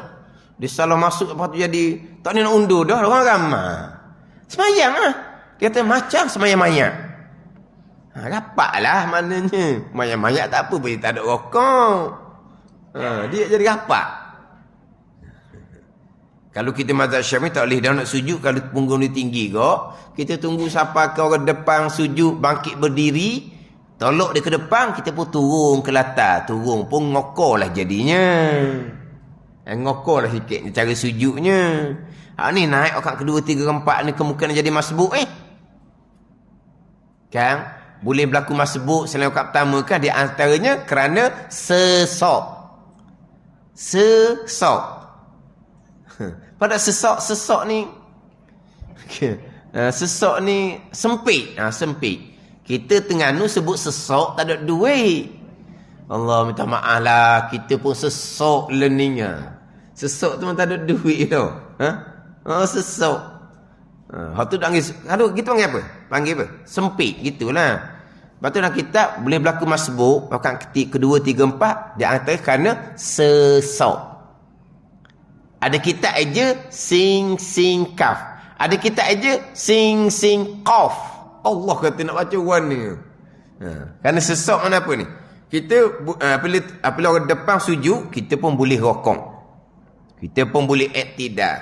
Dia salah masuk lepas tu jadi tak ni nak undur dah. Orang ramai. Semayang lah. Dia kata macam semayang mayat. Rapat lah maknanya. Mayat-mayat tak apa. Boleh tak ada rokok. Dia jadi rapat. Kalau kita mazhab Syafi'i tak boleh dah nak sujud kalau punggung dia tinggi kok. Kita tunggu sampai ke orang depan sujud bangkit berdiri, tolak dia ke depan, kita pun turun ke latar. Turun pun ngokor lah jadinya. Ngokor lah sikit cara sujudnya. Ni naik orang kedua, tiga, empat ni kemungkinan jadi masbuk kan? Boleh berlaku masbuk selain orang pertama kan? Di antaranya kerana sesak. Pada sesak ni sesak ni sempit. Sempit. Kita Terengganu sebut sesak tak ada duit. Allah minta maaf lah. Kita pun sesak learningnya. Sesak tu tak ada duit tau. Sesak. Tu kalau kita panggil apa? Panggil apa? Sempit gitulah. Lepas tu dalam kitab boleh berlaku masbuk. Bahkan kedua, tiga, empat. Dia antara kerana sesak. Ada kitab aja sing kaf. Ada kitab aja sing qaf. Allah kata nak baca warna. Kerana sesak mana apa ni? Kita apabila orang depan sujud, kita pun boleh rokok. Kita pun boleh iktidal.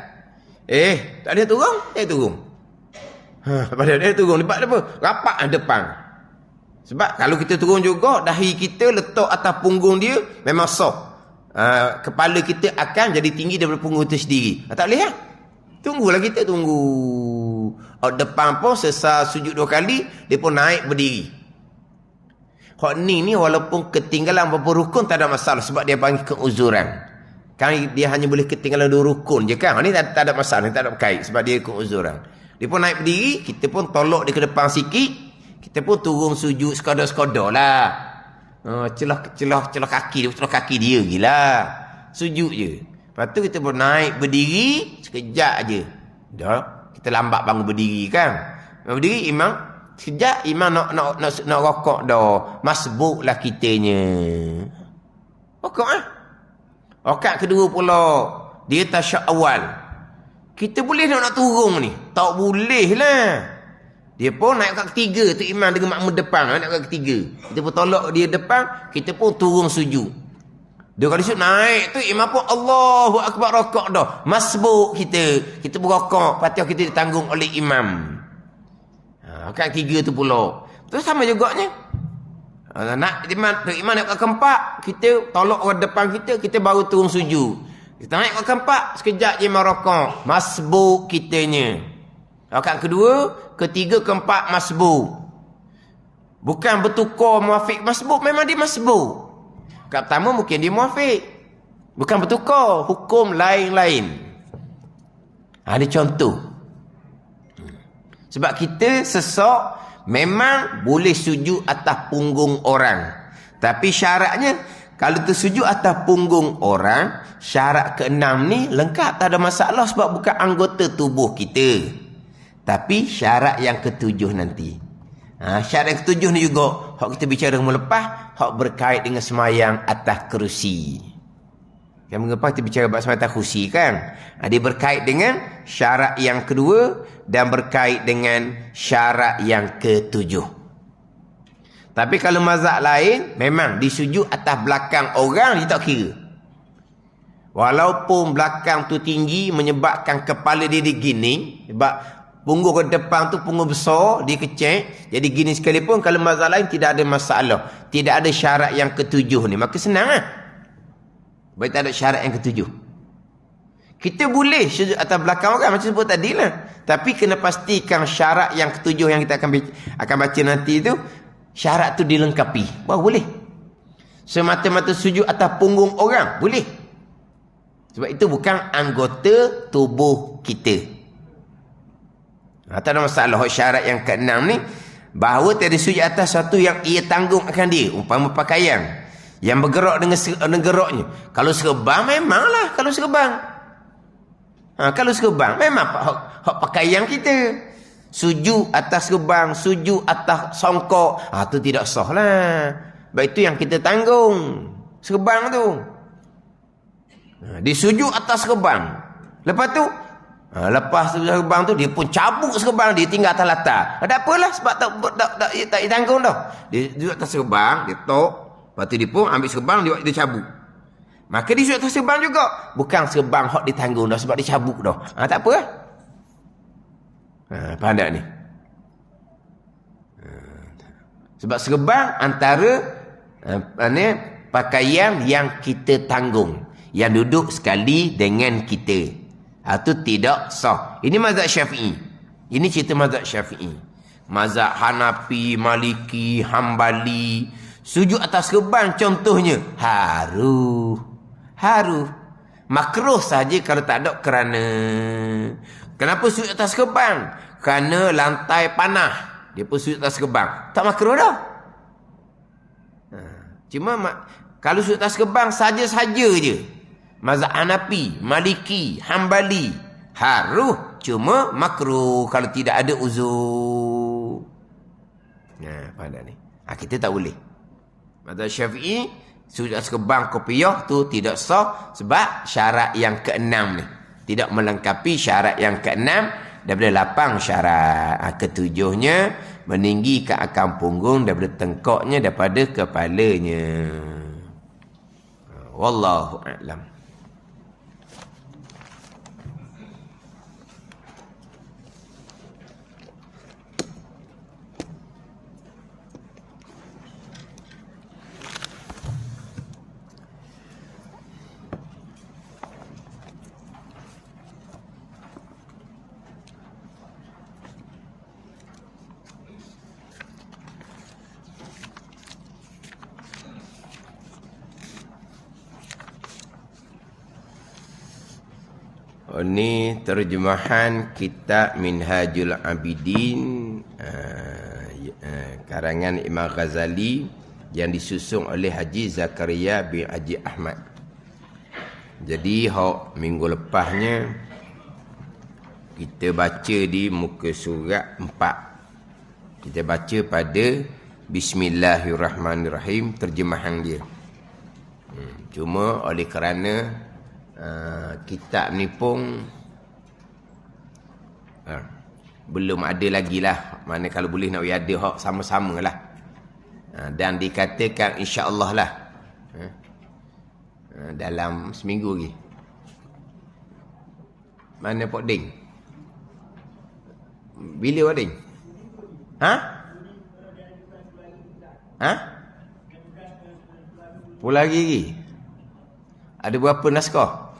Tak ada turun? Turun. Pada dia turun lepas apa? Rapat depan. Sebab kalau kita turun juga, dahi kita letak atas punggung dia memang soft. Kepala kita akan jadi tinggi daripada punggung kita sendiri. Tak boleh lah. Tunggulah kita tunggu. Depan pun sesal sujud 2 kali, dia pun naik berdiri. Ni walaupun ketinggalan beberapa rukun tak ada masalah sebab dia panggil keuzuran. Kan dia hanya boleh ketinggalan 2 rukun je kan. Ni tak ada masalah, ni tak ada berkait sebab dia ikut uzur orang. Dia pun naik berdiri, kita pun tolak dia ke depan sikit. Kita pun turun sujud sekadar-sekadar lah. Celah kaki dia gila. Sujud je. Lepas tu kita pun naik berdiri sekejap aje. Dah, kita lambat bangun berdiri kan. Berdiri imam, sekejap imam nak rokok dah. Masbuklah kitanya. Rokok Rakaat kedua pula, dia tasyak awal. Kita boleh nak turun ni? Tak boleh lah. Dia pun naik rakaat ketiga tu imam dengan makmum depan, naik rakaat ketiga. Kita pun tolak dia depan, kita pun turun sujud. Dia kali sujud naik tu imam pun Allahu akbar rakaat dah. Masbuk kita. Kita berrakaat, Fatihah kita ditanggung oleh imam. Rakaat ketiga tu pula. Tu sama juganya. Nak imam naik rakaat keempat, kita tolak orang depan kita baru turun sujud. Kita naik rakaat keempat, sekejap je imam rakaat. Masbuk kitanya. Rakaat kedua, ketiga, keempat masbuk. Bukan bertukar muafiq masbuk, memang dia masbuk. Rakaat pertama mungkin dia muafiq. Bukan bertukar, hukum lain-lain. Ada contoh. Sebab kita sesak memang boleh sujud atas punggung orang. Tapi syaratnya, kalau tersujud atas punggung orang, syarat ke-6 ni lengkap, tak ada masalah sebab bukan anggota tubuh kita. Tapi syarat yang ke-7 nanti. Syarat yang ke-7 ni juga, hak kita bicara melepas, hak berkait dengan semayang atas kerusi. Yang mengapa kita bicara semayang atas kerusi kan? Dia berkait dengan syarat yang kedua dan berkait dengan syarat yang ke-7. Tapi kalau mazhab lain, memang disujud atas belakang orang, dia tak kira. Walaupun belakang tu tinggi, menyebabkan kepala dia digini, sebab punggung ke depan tu punggung besar, dia kecil, jadi gini sekalipun, kalau mazhab lain tidak ada masalah. Tidak ada syarat yang ke-7 ni, maka senang lah. Baik, tak ada syarat yang ke-7. Kita boleh sujud atas belakang orang, macam sebut tadi lah. Tapi kena pastikan syarat yang ke-7 yang kita akan baca nanti tu, syarat tu dilengkapi. Baru boleh. Semata-mata sujud atas punggung orang, boleh. Sebab itu bukan anggota tubuh kita. Tak ada masalah. Syarat yang ke-6 ni, bahawa tiada sujud atas satu yang ia tanggung akan dia. Umpama pakaian yang bergerak dengan geraknya. Kalau serban, memanglah. Kalau serban. Kalau serban, memang hak pakaian kita. Sujud atas serban, sujud atas songkok, tu tidak sah lah. Sebab itu yang kita tanggung, serban tu. Disujud atas serban. Lepas tu, lepas serban tu, dia pun cabut serban, dia tinggal atas latar. Ada apalah, sebab tak ditanggung dah. Dia duduk atas serban, dia tok. Lepas tu dia pun ambil serban, dia cabut. Maka dia sujud atas serban juga. Bukan serban hak ditanggung dah, sebab dia cabut dah. Tak apa lah. Faham tak ni? Sebab serban antara pakaian yang kita tanggung, yang duduk sekali dengan kita. Itu tidak sah. Ini mazhab Syafi'i. Ini cerita mazhab Syafi'i. Mazhab Hanafi, Maliki, Hambali, sujud atas serban contohnya haru. Makruh saja kalau tak ada kerana. Kenapa sujud atas serban? Kerana lantai panah. Dia pun sujud atas serban. Tak makruh dah. Cuma kalau sujud atas serban saja-saja je. Mazhab Hanafi, Maliki, Hambali, haruh. Cuma makruh kalau tidak ada uzur. Faham tak ni? Kita tak boleh. Mazhab Syafi'i, sujud atas serban kopiah tu tidak sah sebab syarat yang ke-6 ni. Tidak melengkapi syarat yang ke-6 daripada 8 syarat. Ke-7-nya meninggikan akar punggung daripada tengkoknya daripada kepalanya. Wallahu a'lam. Ini terjemahan kitab Minhajul Abidin karangan Imam Ghazali yang disusun oleh Haji Zakaria bin Haji Ahmad. Jadi minggu lepasnya kita baca di muka surat 4. Kita baca pada Bismillahirrahmanirrahim terjemahan dia. Cuma oleh kerana kitab ni pun belum ada lagi lah. Mana kalau boleh nak ada sama-sama lah. Dan dikatakan insya-Allah lah dalam seminggu lagi. Mana Pok Ding? Bila Pok Ding? Pula lagi? Ada berapa naskah?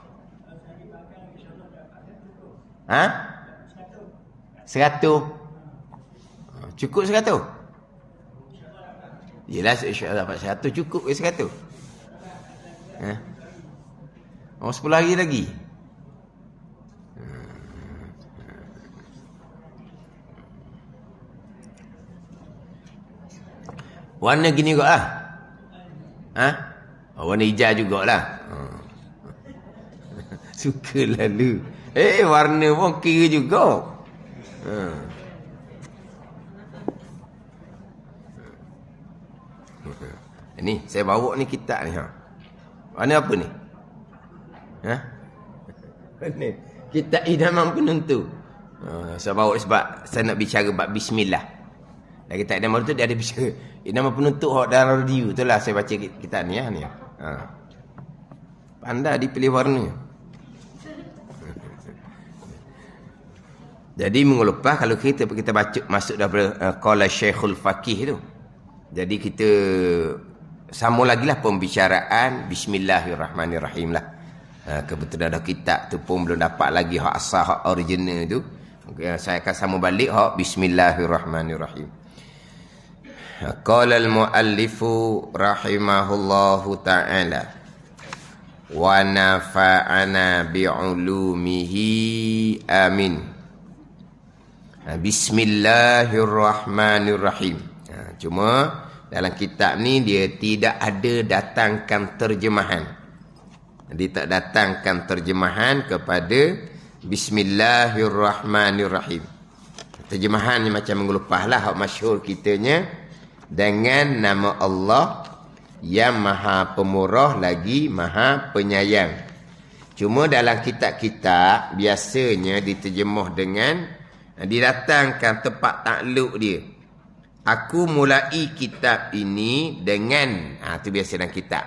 100. Cukup 100? Yelah, insya-Allah dapat 100 cukup ke 100? 10 hari lagi. Warna gini juga lah. Warna hijau jugalah. Suka lalu. Warna pun kira juga. Ni saya bawa ni kitab ni. Warna apa ni? Ni kitab idaman penentu. Saya bawa sebab saya nak bicara bab bismillah. Dan kitab idaman tu dia ada bicara idaman penentu dalam radio tu lah saya baca kitab ni ni. Pandai dipilih warna. Jadi minggu lepas kalau kita baca masuk daripada qala Syekhul Faqih tu. Jadi kita sambung lagi lah pembicaraan Bismillahirrahmanirrahim lah. Kebetulan ada kitab tu pun belum dapat lagi hak asal, hak original tu. Saya akan sambung balik hak Bismillahirrahmanirrahim. Qala al-muallifu rahimahullahu ta'ala wa nafa'ana bi'ulumihi amin. Bismillahirrahmanirrahim. Cuma dalam kitab ni dia tidak ada datangkan terjemahan. Dia tak datangkan terjemahan kepada Bismillahirrahmanirrahim. Terjemahan ni macam minggu lepas lah, hak masyhur kitanya, dengan nama Allah yang Maha Pemurah lagi Maha Penyayang. Cuma dalam kitab-kitab biasanya diterjemuh dengan didatangkan tempat takluk dia. Aku mulai kitab ini dengan tu biasa dalam kitab.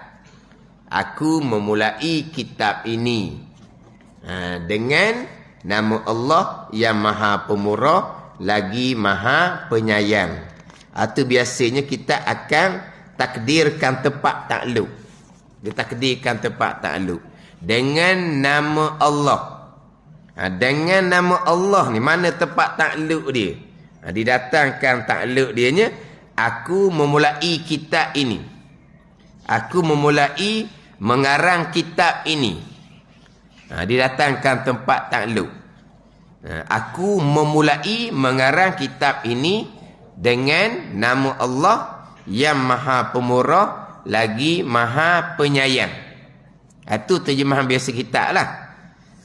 Aku memulai kitab ini dengan nama Allah yang Maha Pemurah lagi Maha Penyayang. Itu biasanya kita akan takdirkan tempat takluk. Ditakdirkan tempat takluk dengan nama Allah. Dengan nama Allah ni mana tempat takluk dia? Didatangkan takluk dianya, aku memulai kitab ini. Aku memulai mengarang kitab ini. Didatangkan tempat takluk. Aku memulai mengarang kitab ini dengan nama Allah yang Maha Pemurah lagi Maha Penyayang. Itu terjemahan biasa kitab lah.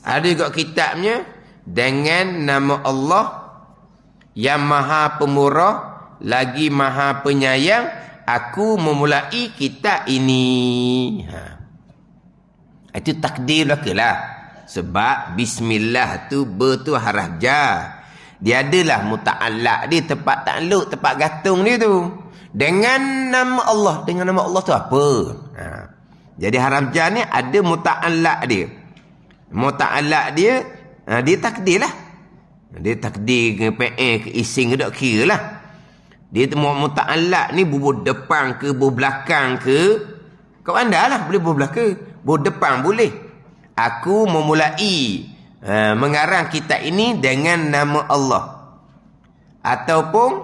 Ada juga kitabnya dengan nama Allah yang Maha Pemurah lagi Maha Penyayang, aku memulai kitab ini. Itu takdir lah. Sebab bismillah tu tu haraf jar. Dia adalah muta'allaq dia, tempat takluk, tempat gantung dia tu. Dengan nama Allah. Dengan nama Allah tu apa? Jadi haraf jar ni ada muta'allaq dia. Muta'allaq dia dia takdir lah. Dia takdir ke PN ke ising ke tak kira lah. Dia muta'allaq ni bubuh depan ke bubuh belakang ke. Kau anda lah boleh bubuh belakang, bubuh depan boleh. Aku memulai mengarang kitab ini dengan nama Allah. Ataupun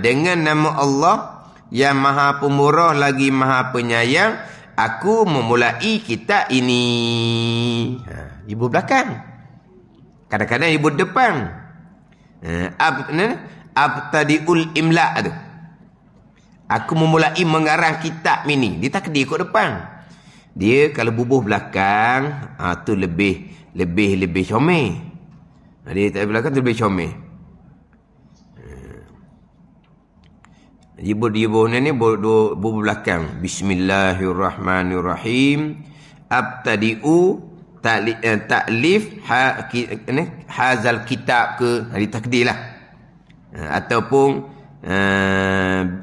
dengan nama Allah yang Maha Pemurah lagi Maha Penyayang, Aku memulai kitab ini. Ibu belakang. Kadang-kadang ibu depan. Abtadiul imla tu. Aku memulai mengarang kitab ini. Dia takdir ikut depan. Dia kalau bubuh belakang, tu lebih comel. Dia tak belakang tu lebih comel. Ibu ni bubuh belakang. Bismillahirrahmanirrahim. Abtadi'u ta'lif hazal kitab ke. Dia takdir lah. Ataupun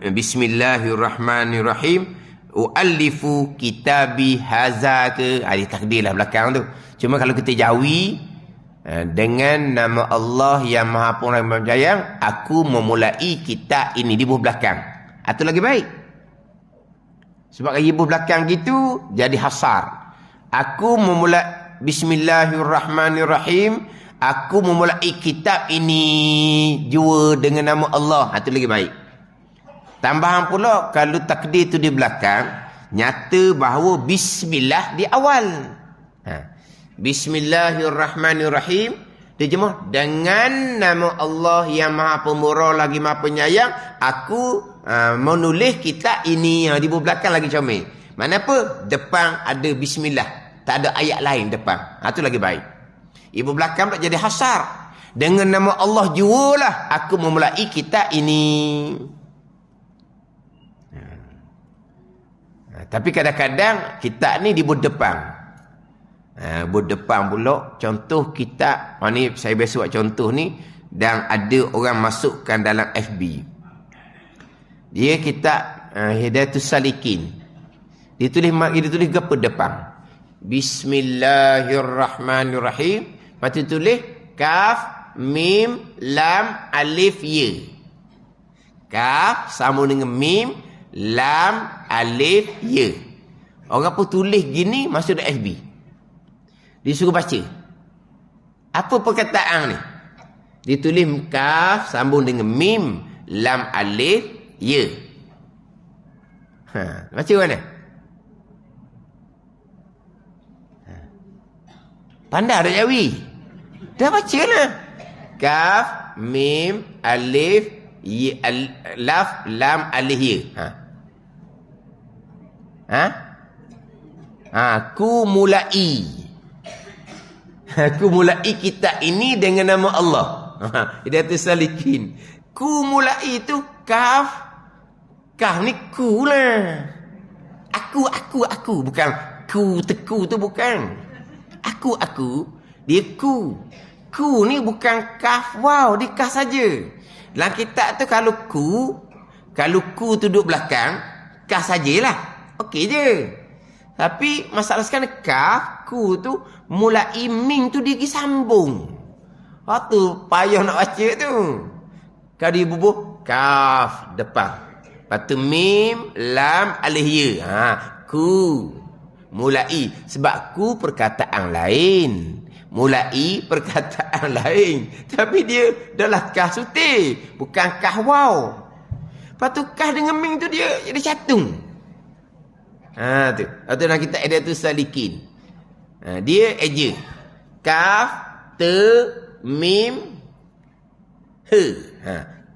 Bismillahirrahmanirrahim. U'allifu kitabi haza ke. Dia takdir lah belakang tu. Cuma kalau kita jawi dengan nama Allah yang Maha Pengampun Maha Penyayang, aku memulai kitab ini di buah belakang. Itu lagi baik. Sebab kalau ibu belakang gitu jadi hasar. Aku memulai Bismillahirrahmanirrahim. Aku memulai kitab ini jua dengan nama Allah. Itu lagi baik. Tambahan pula kalau takdir itu di belakang, nyata bahawa bismillah di awal. Bismillahirrahmanirrahim. Terjemah dengan nama Allah yang Maha Pemurah lagi Maha Penyayang, aku menulis kitab ini. Di belakang lagi comel. Mana apa? Depan ada bismillah. Tak ada ayat lain depan. Itu lagi baik. Ibu belakang tak jadi hasar. Dengan nama Allah jualah aku memulai kitab ini. Tapi kadang-kadang kitab ni dibuat depan. Buat depan pula. Contoh kitab. Ni saya biasa buat contoh ni. Dan ada orang masukkan dalam FB. Dia kitab Hidayatus Salikin. Dia tulis apa depan? Bismillahirrahmanirrahim. Lepas tu tulis kaf, mim, lam, alif, ya. Kaf sama dengan mim, lam, alif, ya. Orang pun tulis gini masuk dalam FB. Dia suruh baca. Apa perkataan ni? Dia tulis kaf sambung dengan mim, lam, alif, ya. Baca mana? Pandai dah Jawi. Dah baca lah. Kaf, mim, alif, ya, laf, lam, alif, ya. Aku mulai. Aku mulai kitab ini dengan nama Allah. Hidayatus Salikin. Ku mulai itu kaf. Kaf ni ku lah. Aku. Bukan ku teku tu bukan. Aku. Dia ku. Ku ni bukan kaf waw. Dia kaf saja. Dalam kitab tu kalau ku duduk belakang, kaf sajalah. Okey je. Tapi masalah sekarang kaf, ku tu mulai mim tu dia pergi sambung. Waktu payah nak baca tu. Kalau dia bubuh kaf depan. Lepas tu mim, lam, alif, ya. Ku. Mulai. Sebab ku perkataan lain. Mulai perkataan lain. Tapi dia adalah kaf suti. Bukan kaf waw. Lepas tu kaf dengan mim tu dia jadi catung. Tu. Atau nak kita Hidayatus Salikin. Dia eja. Kaf, te, mim, he.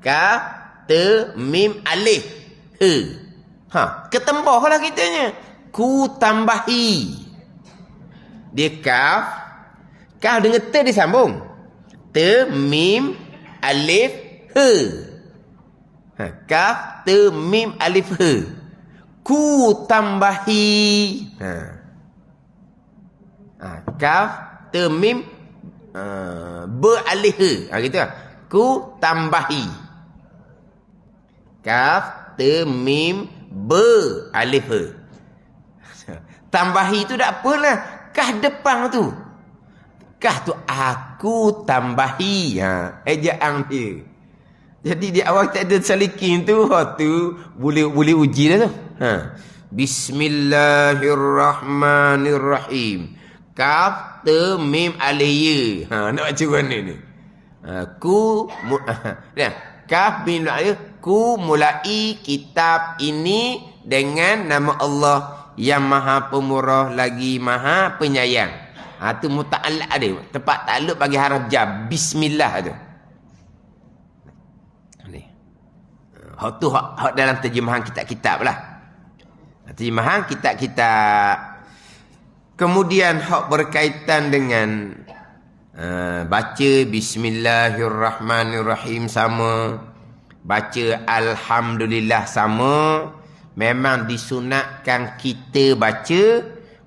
Kaf, te, mim, alif, he. Ketembah lah kitanya. Ku tambahi. Dia kaf. Kaf dengan te dia sambung. Te, mim, alif, he. Kaf, te, mim, alif, he. Ku tambahi. Kaf, te, mim, be, alif, he. Gitu lah. Ku tambahi. Kaf, te, mim, be, alif, he. Tambahi tu tak apalah. Kaf depan tu. Kaf tu aku tambahi. Ejaan dia. Jadi di awal tak ada Salikin tu. Tu boleh uji dah tu. Bismillahirrahmanirrahim. Kaf, te, mim, alif, ya. Nak baca mana ni? Kaf, mim, alif. Ku mulai kitab ini dengan nama Allah yang maha pemurah lagi maha penyayang. Tu muta'allaq dia. Tempat takluk bagi haraf jar. Bismillah tu. Ni. Hak tu hak dalam terjemahan kitab-kitab lah. Terjemahan kitab-kitab. Kemudian hak berkaitan dengan baca Bismillahirrahmanirrahim sama. Baca Alhamdulillah sama. Memang disunatkan kita baca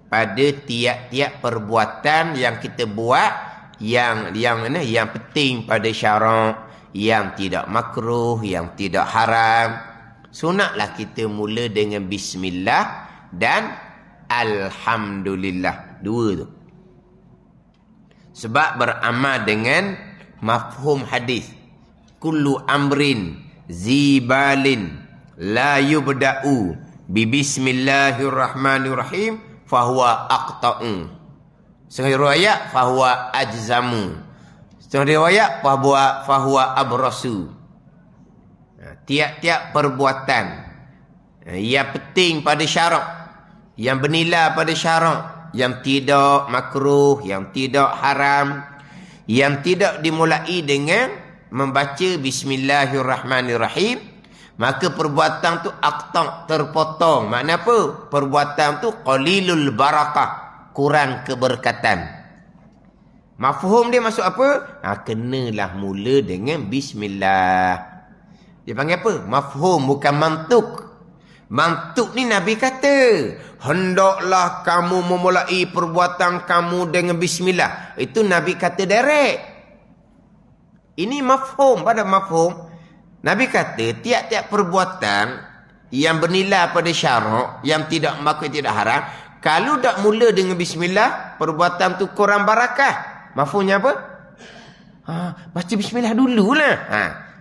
pada tiap-tiap perbuatan yang kita buat yang penting pada syarak, yang tidak makruh, yang tidak haram. Sunatlah kita mula dengan bismillah dan alhamdulillah. Dua tu. Sebab beramal dengan mafhum hadis. Kullu amrin zibalin la yubda'u bi bismillahirrahmanirrahim fahuwa aqta'u. Setengah riwayat fahuwa ajzamu. Setengah riwayat fahuwa abrasu. Tiap-tiap perbuatan yang penting pada syarak, yang bernilai pada syarak, yang tidak makruh, yang tidak haram, yang tidak dimulai dengan membaca bismillahirrahmanirrahim, maka perbuatan tu aqta', terpotong. Makna apa? Perbuatan tu qalilul barakah, kurang keberkatan. Mafhum dia masuk apa? Kenalah mula dengan bismillah. Dia panggil apa? Mafhum, bukan mantuk. Mantuk ni Nabi kata, hendaklah kamu memulai perbuatan kamu dengan bismillah. Itu Nabi kata direct. Ini mafhum. Pada mafhum, Nabi kata tiap-tiap perbuatan yang bernilai pada syarak, yang tidak makruh, tidak haram, kalau tak mula dengan bismillah, perbuatan tu kurang barakah. Mafhumnya apa? Baca bismillah dululah.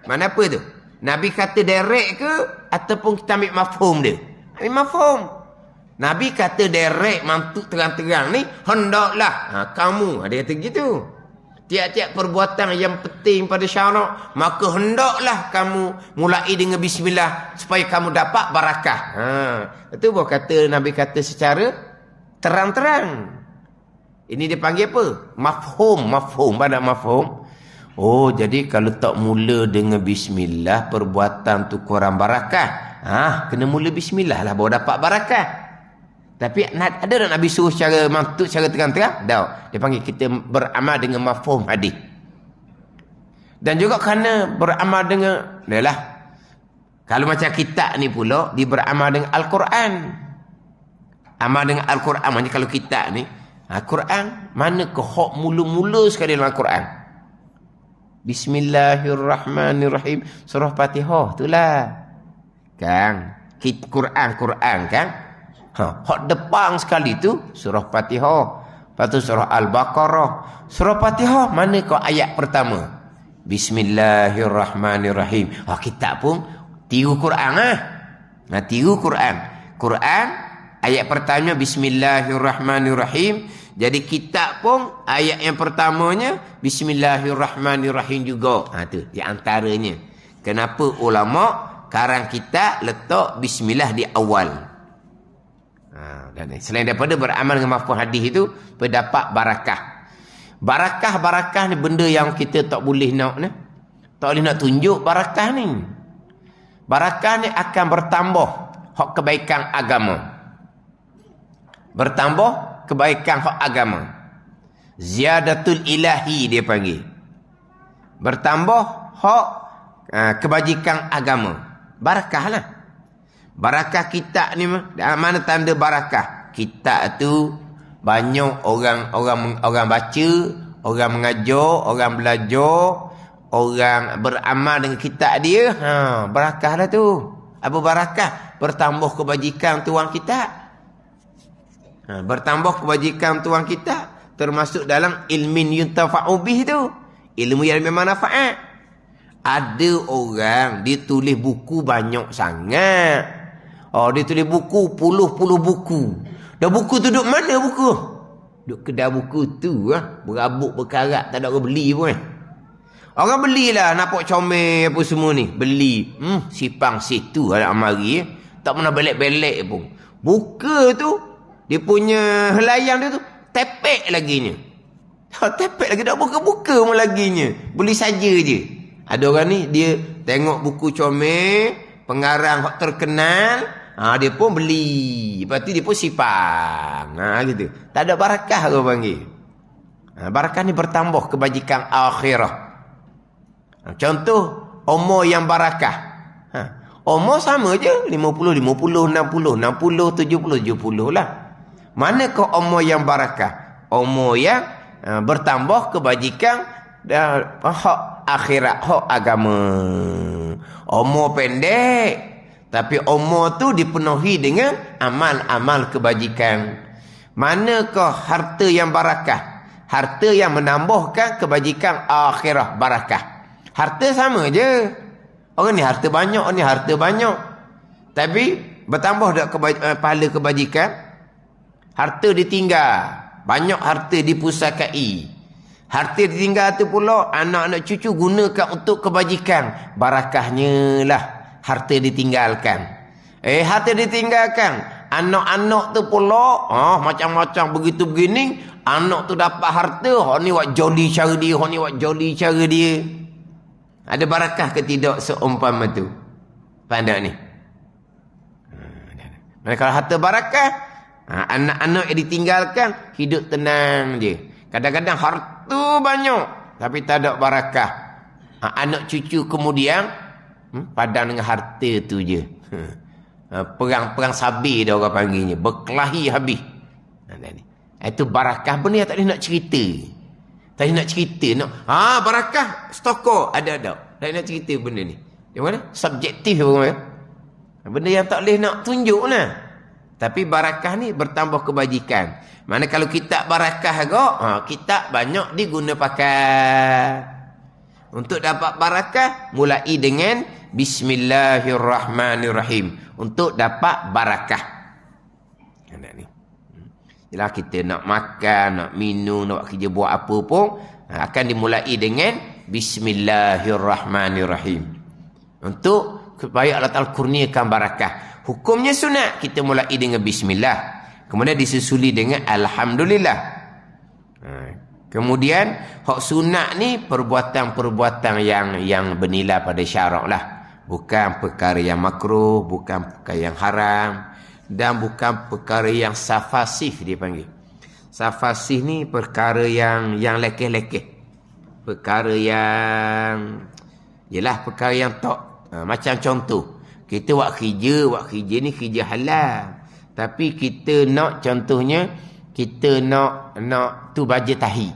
Mana apa tu? Nabi kata direct ke ataupun kita ambil mafhum dia? Ambil mafhum. Nabi kata direct, mantuk terang-terang ni, hendaklah kamu, ada kata gitu. Tiap-tiap perbuatan yang penting pada syarak, maka hendaklah kamu mulai dengan bismillah supaya kamu dapat barakah. Itu bukan kata Nabi kata secara terang-terang. Ini dipanggil apa? Mafhum. Mafhum. Pada mafhum. Oh, jadi kalau tak mula dengan bismillah, perbuatan tu kurang barakah. Kena mula bismillah lah baru dapat barakah. Tapi ada tak Nabi suruh secara mantuk, secara terang-terang? Tak. Dia panggil kita beramal dengan mafhum hadis. Dan juga kerana beramal dengan, adalah, kalau macam kitab ni pula, dia beramal dengan Al-Quran. Amal dengan Al-Quran. Maksudnya kalau kitab ni, Al-Quran, mana ke hak mula-mula sekali dalam Al-Quran? Bismillahirrahmanirrahim. Surah Fatihah itulah. Kan? Quran kan? Hak depan sekali tu surah Fatihah. Lepas tu surah Al-Baqarah. Surah Fatihah mana kau ayat pertama? Bismillahirrahmanirrahim. Kita pun tiru Quran tiru Quran. Quran ayat pertama Bismillahirrahmanirrahim. Jadi kitab pun ayat yang pertamanya Bismillahirrahmanirrahim juga. Tu di antaranya. Kenapa ulama karang kitab letak bismillah di awal? Dan selain daripada beramal dengan mafhum hadis itu, berdapat barakah. Barakah ni benda yang kita tak boleh nak ni. Tak boleh nak tunjuk barakah ni. Barakah ni akan bertambah hak kebaikan agama. Bertambah kebaikan hak agama. Ziyadatul ilahi dia panggil. Bertambah hak kebajikan agama. Barakah lah. Barakah kitab ni mana tanda barakah? Kitab tu banyak orang baca, orang mengajar, orang belajar, orang beramal dengan kitab dia. Barakah lah tu. Apa barakah? Bertambah kebajikan tuan kitab. Bertambah kebajikan tuan kitab, termasuk dalam ilmin yuntafa'u bih tu. Ilmu yang bermanfaat. Ada orang dia tulis buku banyak sangat. Dia tulis buku puluh buku. Dah buku tu duduk mana buku? Duduk kedai buku tu berabuk berkarat, tak ada orang beli pun. Orang belilah, nampak comel apa semua ni. Beli. Sipang situ ada amari. Tak pernah belek-belek pun. Buka tu, dia punya helaian dia tu, tepek laginya. Tepek lagi, tak buka-buka pun laginya. Beli saja je. Ada orang ni, dia tengok buku comel, pengarang hak terkenal, dia pun beli. Lepas tu dia pun sipang. Gitu. Tak ada barakah orang panggil. Barakah ni bertambah kebajikan akhirah. Contoh, umur yang barakah. Umur sama je, 50, 50, 60, 60, 70, 70 lah. Manakah umur yang barakah? Umur yang bertambah kebajikan dan hak akhirat, hak agama. Umur pendek, tapi umur tu dipenuhi dengan amal-amal kebajikan. Manakah harta yang barakah? Harta yang menambahkan kebajikan akhirah barakah. Harta sama je. Orang ni harta banyak, orang ni harta banyak. Tapi bertambah tak pahala kebajikan? Harta ditinggal. Banyak harta dipusakai. Harta ditinggal tu pula anak-anak cucu gunakan untuk kebajikan. Barakahnya lah harta ditinggalkan. Harta ditinggalkan. Anak-anak tu pula macam-macam begitu begini. Anak tu dapat harta. Hak ni buat joli cara dia. Hak ni buat joli cara dia. Ada barakah ke tidak seumpama tu? Pandang ni. Kalau harta barakah, anak-anak yang ditinggalkan, hidup tenang je. Kadang-kadang harta banyak, tapi tak ada barakah. Anak cucu kemudian, padang dengan harta tu je. Perang sabir dia orang panggilnya. Berkelahi habis. Itu barakah. Benda yang tak boleh nak cerita. Tak nak cerita. Barakah stokor. Ada. Tak nak cerita benda ni. Yang mana? Subjektif. Benda yang tak boleh nak tunjuk lah. Tapi barakah ni bertambah kebajikan. Mana kalau kitab barakah agak, kitab banyak diguna pakai. Untuk dapat barakah, mulai dengan Bismillahirrahmanirrahim. Untuk dapat barakah. Ni. Yalah kita nak makan, nak minum, nak kerja buat apa pun, akan dimulai dengan Bismillahirrahmanirrahim. Untuk supaya Allah Ta'ala kurniakan barakah. Hukumnya sunat, kita mulai dengan Bismillah. Kemudian disusuli dengan Alhamdulillah. Kemudian, hak sunat ni perbuatan-perbuatan yang bernilai pada syarak lah. Bukan perkara yang makruh, bukan perkara yang haram. Dan bukan perkara yang safasif dia panggil. Safasif ni perkara yang lekeh-lekeh. Perkara yang perkara yang tak macam contoh. Kita buat kerja ni kerja halal. Tapi kita nak contohnya kita nak tu baja tahi.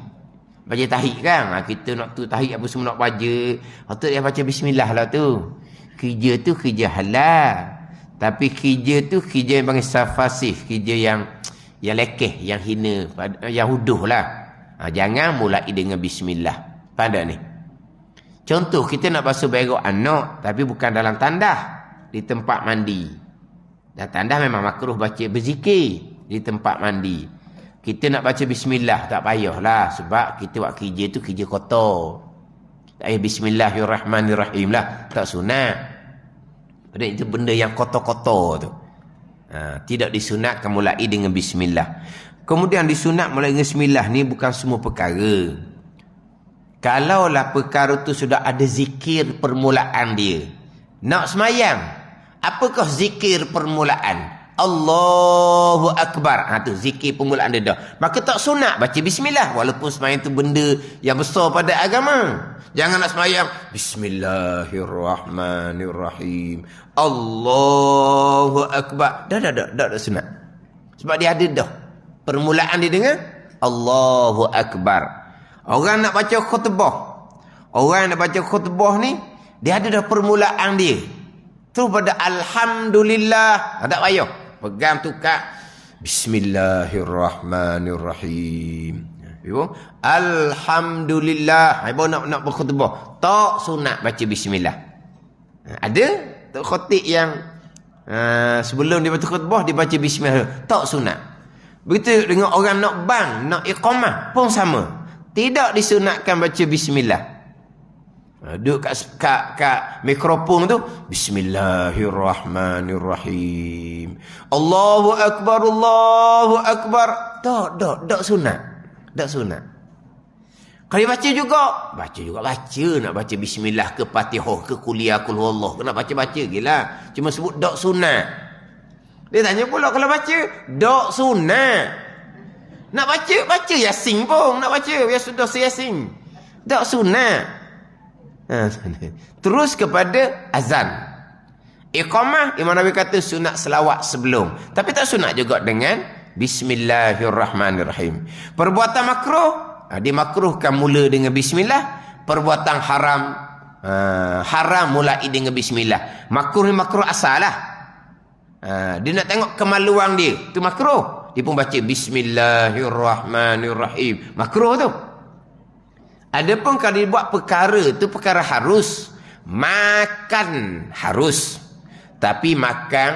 Baja tahi kan? Kita nak tu tahi apa semua nak baja. Patut dia baca bismillah lah tu. Kerja tu kerja halal. Tapi kerja tu kerja yang panggil safasif, kerja yang lekeh, yang hina, yang huduh lah. Jangan mulai dengan bismillah. Pandang ni. Contoh kita nak basuh berak anak, tapi bukan dalam tandah, di tempat mandi. Dan tandah memang makruh baca berzikir di tempat mandi. Kita nak baca bismillah, tak payahlah. Sebab kita buat kerja tu kerja kotor. Tak payah Bismillahirrahmanirrahim lah. Tak sunat. Dan itu benda yang kotor-kotor tu. Tidak disunatkan mulai dengan bismillah. Kemudian disunat mulai dengan bismillah ni bukan semua perkara. Kalaulah perkara tu sudah ada zikir permulaan dia. Nak semayang, apakah zikir permulaan? Allahu Akbar. Tu zikir permulaan dia dah. Maka tak sunat baca bismillah. Walaupun semayang tu benda yang besar pada agama. Jangan nak semayang Bismillahirrahmanirrahim. Allahu Akbar. Dah sunat. Sebab dia ada dah. Permulaan dia dengan Allahu Akbar. Orang nak baca khutbah. Orang nak baca khutbah ni, dia ada dah permulaan dia. Terus pada Alhamdulillah. Tak payah. Pegang tu kat Bismillahirrahmanirrahim. Alhamdulillah. Ibu nak berkhutbah. Tak sunat baca bismillah. Ada tok khatib yang sebelum dia baca khutbah dia baca bismillah. Tak sunat. Begitu dengan orang nak bang, nak iqamah pun sama. Tidak disunatkan baca bismillah. Duduk kat mikrofon tu, Bismillahirrahmanirrahim. Allahu Akbar, Allahu Akbar. Tak sunat. Tak sunat. Kalau baca juga. Nak baca Bismillah ke Fatihah ke Kuliah Kul Huwallah. Nak baca gila. Cuma sebut tak sunat. Dia tanya pula kalau baca, tak sunat. Nak baca Yasin pun. Nak baca, ya sudah Yasin. Tak sunat. Terus kepada azan. Iqamah, Imam Nawawi kata sunat selawat sebelum. Tapi tak sunat juga dengan Bismillahirrahmanirrahim. Perbuatan makruh, dimakruhkan mula dengan bismillah. Perbuatan haram, haram mulai dengan bismillah. Makruh ni makruh asal lah. Dia nak tengok kemaluan dia, tu makruh. Dia pun baca Bismillahirrahmanirrahim. Makruh tu. Adapun kalau dia buat perkara tu perkara harus, makan harus. Tapi makan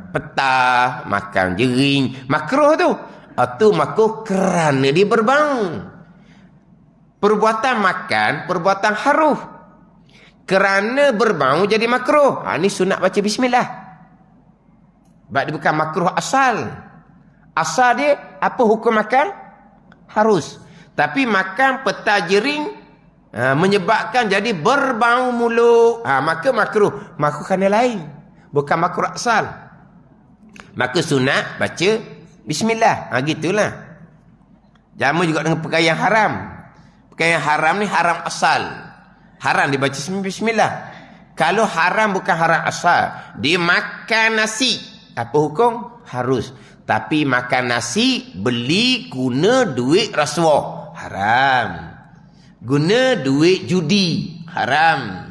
petah, makan jering, makruh tu. Itu makruh kerana dia berbau. Perbuatan makan, perbuatan haruh. Kerana berbau jadi makruh. Ini sunat baca bismillah. Sebab dia bukan makruh asal. Asal dia, apa hukum makan? Harus. Tapi makan petah jering, menyebabkan jadi berbau mulut. Maka makruh. Makruh kerana lain. Bukan makruh asal. Maka sunat baca bismillah. Gitulah. Jamu juga dengan perkara yang haram. Perkara yang haram ni haram asal. Haram dibaca bismillah. Kalau haram bukan haram asal, dia makan nasi. Apa hukum? Harus. Tapi makan nasi beli guna duit rasuah. Haram. Guna duit judi. Haram.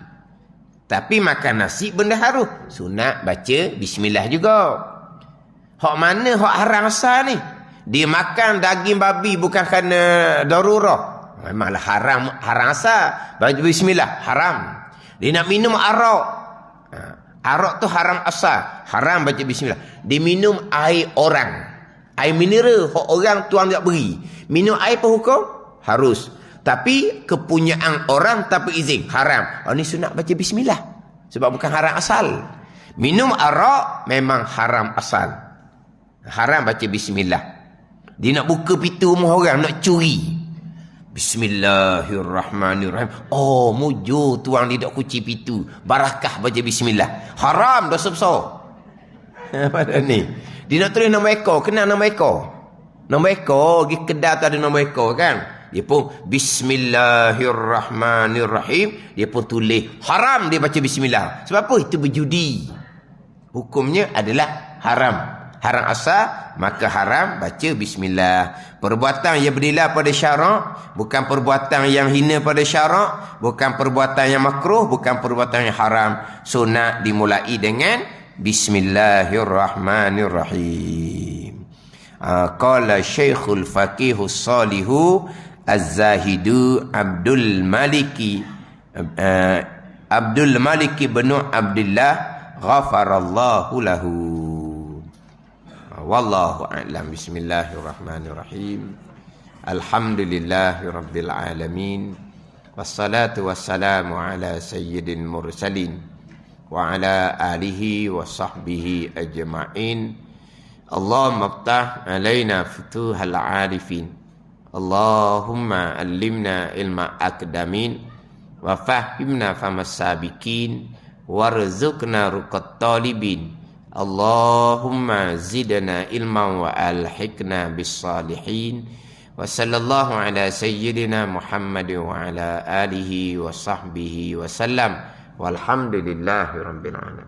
Tapi makan nasi benda harum. Sunat baca bismillah juga. Hak mana hak haram asal ni? Dia makan daging babi bukan kerana darurah. Memanglah haram asal. Baca bismillah, haram. Dia nak minum arak. Arak tu haram asal. Haram baca bismillah. Dia minum air orang. Air mineral hak orang tuang tak beri. Minum air apa hukum? Harus. Tapi kepunyaan orang tanpa izin, haram. Ini sunat baca bismillah. Sebab bukan haram asal. Minum arak memang haram asal. Haram baca bismillah. Dia nak buka pintu rumah orang, nak curi. Bismillahirrahmanirrahim. Oh, mujur tuang dia dok kunci pintu. Barakah baca bismillah. Haram dosa besar. Pada ni. Dia nak tulis nama ekor, kenal nama ekor. Nama ekor, pergi kedai tu ada nama ekor kan. Dia pun Bismillahirrahmanirrahim. Dia pun tulis haram dia baca bismillah. Sebab apa? Itu berjudi. Hukumnya adalah haram. Haram asal, maka haram baca bismillah. Perbuatan yang berdilai pada syarak, bukan perbuatan yang hina pada syarak, bukan perbuatan yang makruh, bukan perbuatan yang haram. Sunat dimulai dengan Bismillahirrahmanirrahim. Qala Syekhul Faqihus Salihu Az-Zahidu Abdul Maliki bin Abdullah ghafarallahu lahu. Wallahu a'lam. Bismillahirrahmanirrahim. Alhamdulillahirabbil alamin. Wassalatu wassalamu ala sayyidil mursalin wa ala alihi wa sahbihi ajma'in. Allahumma iftah alaina futuhal arifin. Allahumma allimna ilma akdamin wa fahimna famas sabiqin warzuqna ruqat talibin. Allahumma zidna ilman wa alhiqna bis salihin. Wa sallallahu ala sayyidina Muhammad wa ala alihi wa sahbihi wa sallam. Walhamdulillahi rabbil alamin.